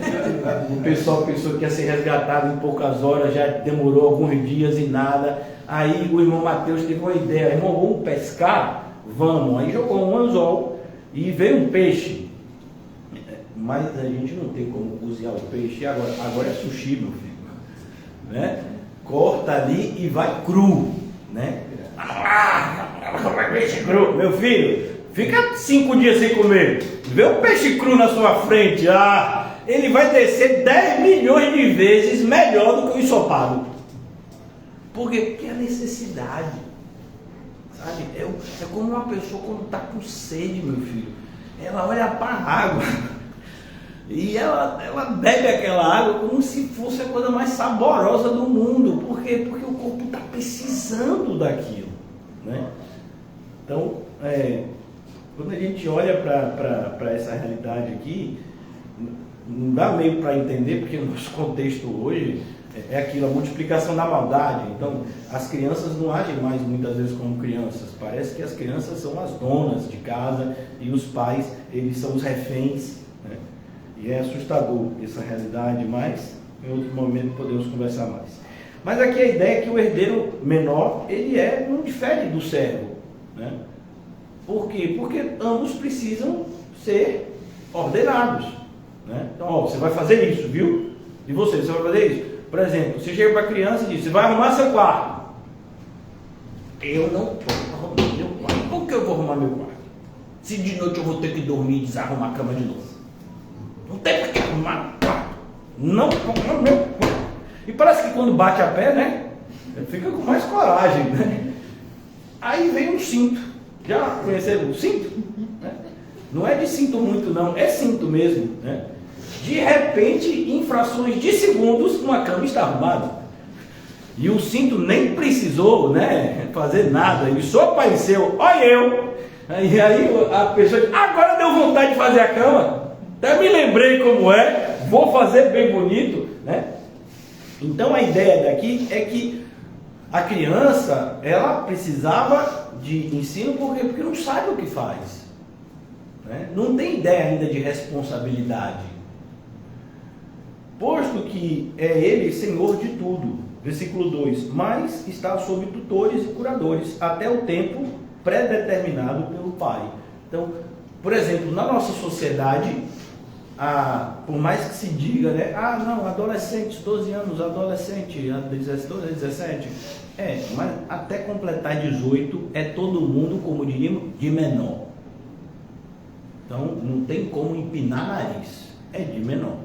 O pessoal pensou que ia ser resgatado em poucas horas, já demorou alguns dias e nada. Aí o irmão Mateus teve uma ideia, irmão, vamos pescar? Vamos. Aí jogou um anzol e veio um peixe. Mas a gente não tem como cozinhar o peixe agora é sushi, meu filho. Né? Corta ali e vai cru. Né? Peixe cru, meu filho, fica 5 dias sem comer. Vê um peixe cru na sua frente, ele vai descer 10 milhões de vezes melhor do que o ensopado. Por quê? Porque é a necessidade, sabe? É como uma pessoa quando está com sede, meu filho. Ela olha para a água e ela bebe aquela água como se fosse a coisa mais saborosa do mundo. Por quê? Porque o corpo está precisando daquilo, né? Então, quando a gente olha para essa realidade aqui, não dá meio para entender, porque o nosso contexto hoje é aquilo, a multiplicação da maldade. Então, as crianças não agem mais muitas vezes como crianças. Parece que as crianças são as donas de casa e os pais, eles são os reféns, né? E é assustador essa realidade, mas em outro momento podemos conversar mais. Mas aqui a ideia é que o herdeiro menor, ele não difere do servo, né? Por quê? Porque ambos precisam ser ordenados, né? Então, você vai fazer isso, viu? E você vai fazer isso? Por exemplo, você chega para a criança e diz, você vai arrumar seu quarto. Eu não estou arrumando meu quarto. Por que eu vou arrumar meu quarto? Se de noite eu vou ter que dormir e desarrumar a cama de novo. Não tem por que arrumar o quarto. Não arrumar meu quarto. E parece que quando bate a pé, né? Fica com mais coragem, né? Aí vem um cinto. Já conheceram o cinto? Né? Não é de sinto muito não, é sinto mesmo, né? De repente, em frações de segundos, uma cama está arrumada. E o cinto nem precisou, né, fazer nada, ele só apareceu, olha eu. Aí a pessoa diz, agora deu vontade de fazer a cama. Até me lembrei como é, vou fazer bem bonito, né? Então a ideia daqui é que a criança, ela precisava de ensino, por quê? Porque não sabe o que faz, né? Não tem ideia ainda de responsabilidade. Posto que é ele senhor de tudo, versículo 2, mas está sob tutores e curadores, até o tempo pré-determinado pelo Pai. Então, por exemplo, na nossa sociedade, por mais que se diga, né? Não, adolescentes, 12 anos, adolescente, 12, 17. Mas até completar 18 é todo mundo, como diríamos, de menor. Então, não tem como empinar nariz, é de menor.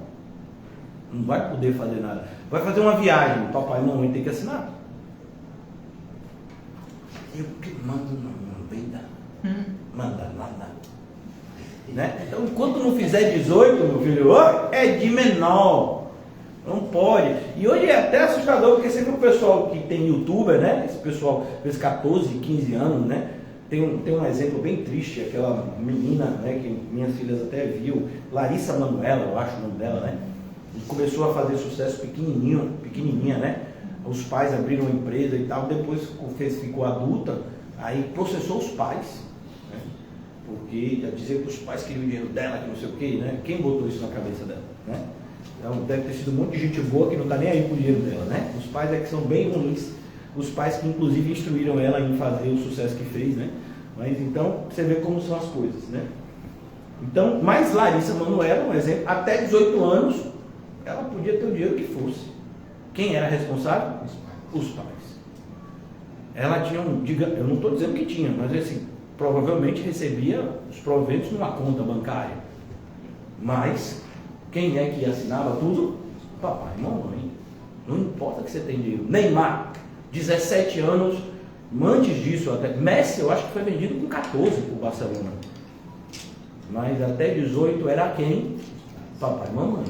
Não vai poder fazer nada. Vai fazer uma viagem, papai e mamãe tem que assinar. Eu que mando não vida. Manda nada. Né? Então, enquanto não fizer 18, meu filho, é de menor. Não pode. E hoje é até assustador, porque sempre o pessoal que tem youtuber, né? Esse pessoal, esses 14, 15 anos, né? Tem um exemplo bem triste, aquela menina, né? Que minhas filhas até viu, Larissa Manoela, eu acho o nome dela, né? E começou a fazer sucesso pequenininha, né? Os pais abriram uma empresa e tal, depois ficou adulta, aí processou os pais, né? Porque ia dizer que os pais queriam o dinheiro dela, que não sei o que, né? Quem botou isso na cabeça dela, né? Então deve ter sido um monte de gente boa que não está nem aí com o dinheiro dela, né? Os pais é que são bem ruins, os pais que inclusive instruíram ela em fazer o sucesso que fez, né? Mas então, você vê como são as coisas, né? Então, mas Larissa Manoela, um exemplo, até 18 anos, ela podia ter o dinheiro que fosse. Quem era responsável? Os pais. Ela tinha eu não estou dizendo que tinha, mas assim, provavelmente recebia os proventos numa conta bancária. Mas, quem é que assinava tudo? Papai e mamãe. Não importa que você tenha dinheiro. Neymar, 17 anos, antes disso, até Messi, eu acho que foi vendido com 14 para o Barcelona. Mas até 18 era quem? Papai e mamãe.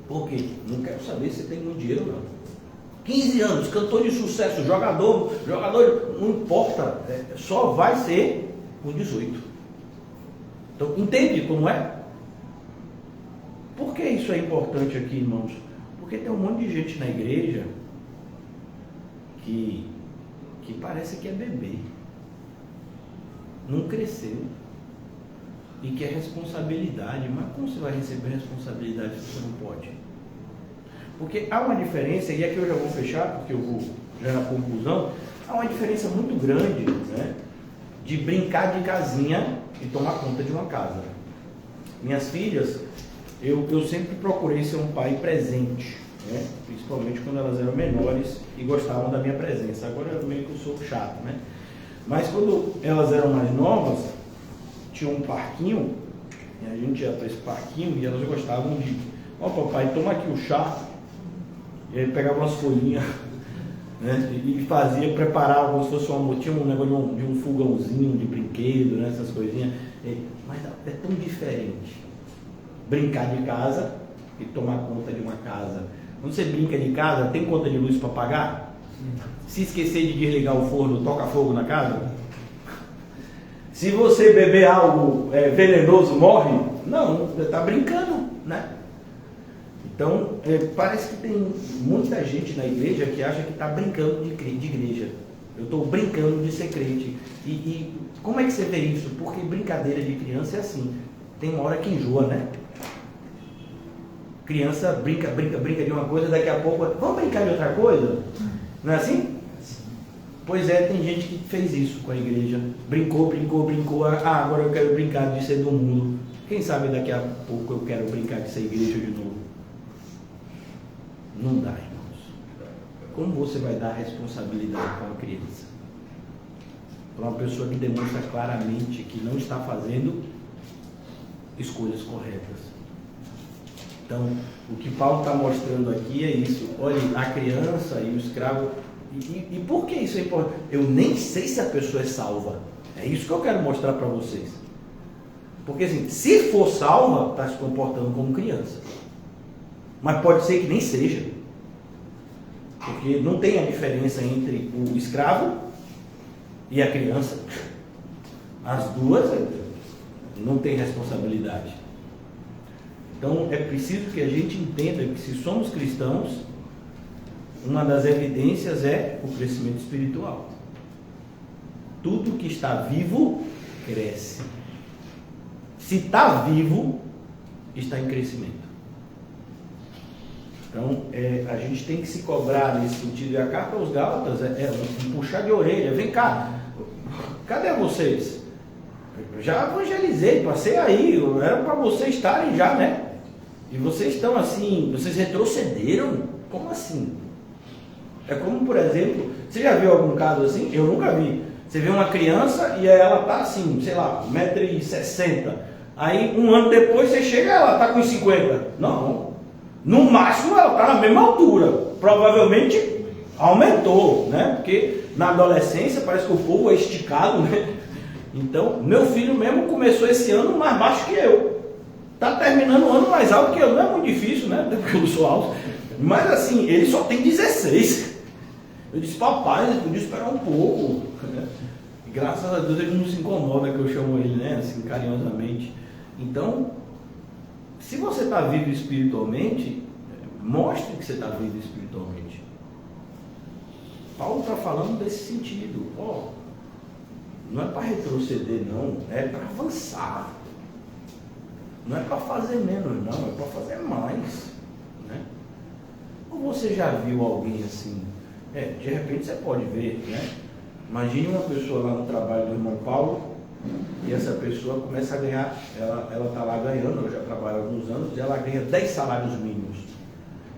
Por quê? Não quero saber se tem muito dinheiro, não. 15 anos, cantor de sucesso, jogador, não importa, só vai ser com 18. Então, entende como é? Por que isso é importante aqui, irmãos? Porque tem um monte de gente na igreja que parece que é bebê, não cresceu e quer responsabilidade. Mas como você vai receber responsabilidade se você não pode? Porque há uma diferença, e aqui eu já vou fechar, porque eu vou já na conclusão, há uma diferença muito grande, né, de brincar de casinha e tomar conta de uma casa. Minhas filhas, eu sempre procurei ser um pai presente, né, principalmente quando elas eram menores e gostavam da minha presença. Agora meio que eu sou chato, né? Mas quando elas eram mais novas, tinha um parquinho, e a gente ia para esse parquinho e elas gostavam de, papai, toma aqui o chá. E aí pegava umas folhinhas, né, e fazia, preparava como se fosse tinha um negócio de um fogãozinho de brinquedo, né, essas coisinhas. Mas é tão diferente brincar de casa e tomar conta de uma casa. Quando você brinca de casa, tem conta de luz para pagar? Se esquecer de desligar o forno, toca fogo na casa? Se você beber algo venenoso, morre? Não, você está brincando, né? Então, parece que tem muita gente na igreja que acha que está brincando de igreja. Eu estou brincando de ser crente. E como é que você vê isso? Porque brincadeira de criança é assim. Tem uma hora que enjoa, né? Criança brinca de uma coisa, daqui a pouco, vamos brincar de outra coisa? Não é assim? Pois é, tem gente que fez isso com a igreja. Brincou. Agora eu quero brincar de ser do mundo. Quem sabe daqui a pouco eu quero brincar de ser igreja de novo. Não dá, irmãos. Como você vai dar responsabilidade para uma criança? Para uma pessoa que demonstra claramente que não está fazendo escolhas corretas. Então, o que Paulo está mostrando aqui é isso. Olha, a criança e o escravo. E por que isso é importante? Eu nem sei se a pessoa é salva. É isso que eu quero mostrar para vocês. Porque assim, se for salva, está se comportando como criança. Mas pode ser que nem seja. Porque não tem a diferença entre o escravo e a criança. As duas não têm responsabilidade. Então é preciso que a gente entenda que se somos cristãos, uma das evidências é o crescimento espiritual. Tudo que está vivo, cresce. Se está vivo, está em crescimento. Então, a gente tem que se cobrar nesse sentido. E a carta aos Gálatas é um puxar de orelha. Vem cá, cadê vocês? Eu já evangelizei, passei aí, era para vocês estarem já, né? E vocês estão assim, vocês retrocederam? Como assim? É como, por exemplo, você já viu algum caso assim? Eu nunca vi. Você vê uma criança e ela tá assim, sei lá, 1,60 m. Aí, um ano depois, você chega e ela tá com 50. Não. No máximo, ela tá na mesma altura. Provavelmente, aumentou, né? Porque na adolescência, parece que o povo é esticado, né? Então, meu filho mesmo começou esse ano mais baixo que eu. Tá terminando o ano mais alto que eu. Não é muito difícil, né? Porque eu sou alto. Mas assim, ele só tem 16. Eu disse, papai, ele podia esperar um pouco. E graças a Deus ele não se incomoda que eu chamo ele, né? Assim, carinhosamente. Então, se você está vivo espiritualmente, mostre que você está vivo espiritualmente. Paulo está falando desse sentido. Não é para retroceder, não. É para avançar. Não é para fazer menos, não. É para fazer mais. Né? Ou você já viu alguém assim? De repente você pode ver, né? Imagine uma pessoa lá no trabalho do irmão Paulo e essa pessoa começa a ganhar, ela está lá ganhando, eu já trabalho há alguns anos, e ela ganha 10 salários mínimos.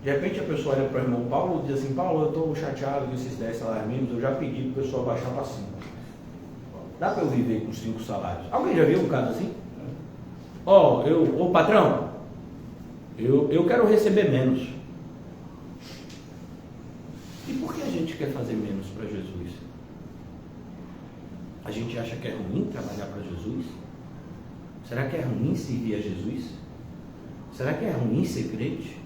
De repente a pessoa olha para o irmão Paulo e diz assim, Paulo, eu estou chateado com esses 10 salários mínimos, eu já pedi para o pessoal baixar para 5. Dá para eu viver com 5 salários? Alguém já viu um caso assim? Ô patrão, eu quero receber menos. E por que a gente quer fazer menos para Jesus? A gente acha que é ruim trabalhar para Jesus? Será que é ruim servir a Jesus? Será que é ruim ser crente?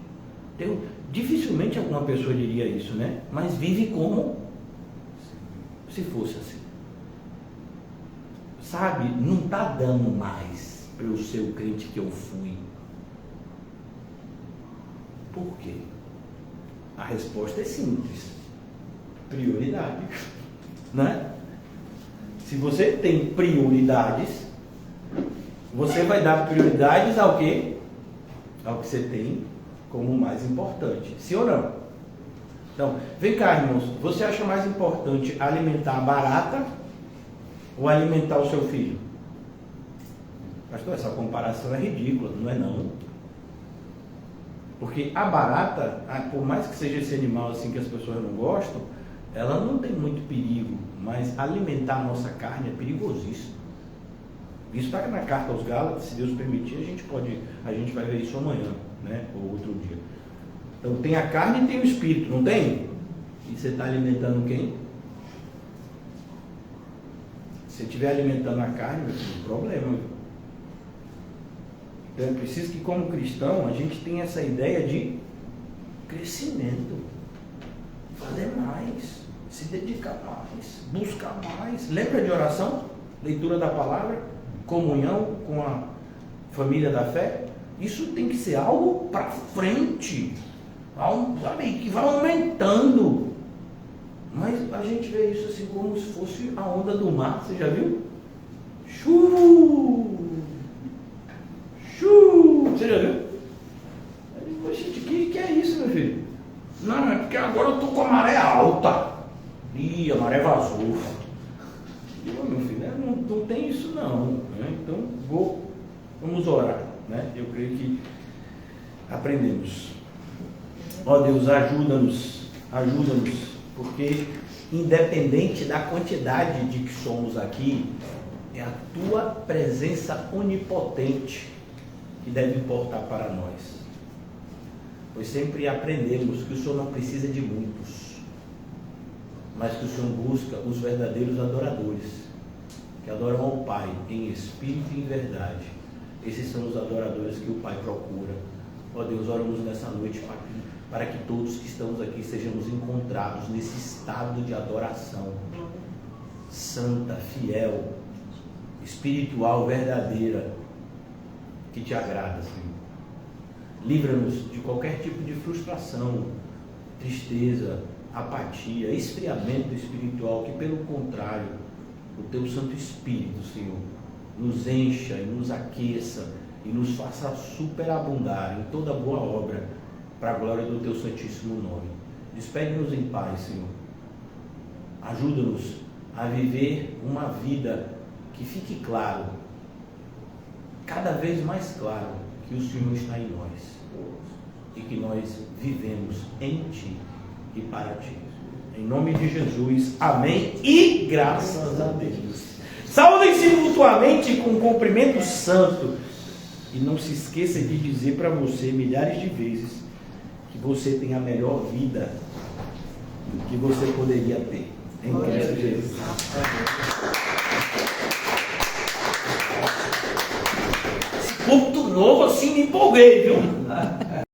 Dificilmente alguma pessoa diria isso, né? Mas vive como se fosse assim. Sabe, não está dando mais para eu ser o crente que eu fui. Por quê? A resposta é simples. Prioridade. Né? Se você tem prioridades, você vai dar prioridades ao quê? Ao que você tem como mais importante. Sim ou não? Então, vem cá, irmãos. Você acha mais importante alimentar a barata ou alimentar o seu filho? Pastor, essa comparação é ridícula, não é não? Porque a barata, por mais que seja esse animal assim que as pessoas não gostam, ela não tem muito perigo, mas alimentar a nossa carne é perigosíssimo. Isso está na carta aos Gálatas, se Deus permitir, a gente vai ver isso amanhã, né? Ou outro dia. Então tem a carne e tem o espírito, não tem? E você está alimentando quem? Se você estiver alimentando a carne, vai ter um problema. Então é preciso que, como cristão, a gente tenha essa ideia de crescimento, fazer mais, se dedicar mais, buscar mais. Lembra de oração? Leitura da palavra, comunhão com a família da fé? Isso tem que ser algo para frente, sabe, que vai aumentando. Mas a gente vê isso assim como se fosse a onda do mar, você já viu? Você já viu? Eu digo, gente, que é isso, meu filho? Não, é porque agora eu tô com a maré alta. Ih, a maré vazou. Eu, meu filho, não tem isso não. Né? Então, vamos orar. Né? Eu creio que aprendemos. Ó Deus, ajuda-nos, porque independente da quantidade de que somos aqui, é a tua presença onipotente que deve importar para nós. Pois sempre aprendemos que o Senhor não precisa de muitos, mas que o Senhor busca os verdadeiros adoradores, que adoram ao Pai em espírito e em verdade. Esses são os adoradores que o Pai procura. Ó Deus, oramos nessa noite, Pai, para que todos que estamos aqui sejamos encontrados nesse estado de adoração santa, fiel, espiritual, verdadeira, que te agrada, Senhor. Livra-nos de qualquer tipo de frustração, tristeza, apatia, esfriamento espiritual, que pelo contrário, o Teu Santo Espírito, Senhor, nos encha e nos aqueça e nos faça superabundar em toda boa obra, para a glória do Teu Santíssimo nome. Despede-nos em paz, Senhor. Ajuda-nos a viver uma vida que fique claro, cada vez mais claro, que o Senhor está em nós e que nós vivemos em Ti e para Ti. Em nome de Jesus, amém e graças a Deus. Saúdem-se mutuamente com um cumprimento santo e não se esqueça de dizer para você milhares de vezes que você tem a melhor vida que você poderia ter em Cristo Jesus. Esse culto novo assim me empolguei, viu?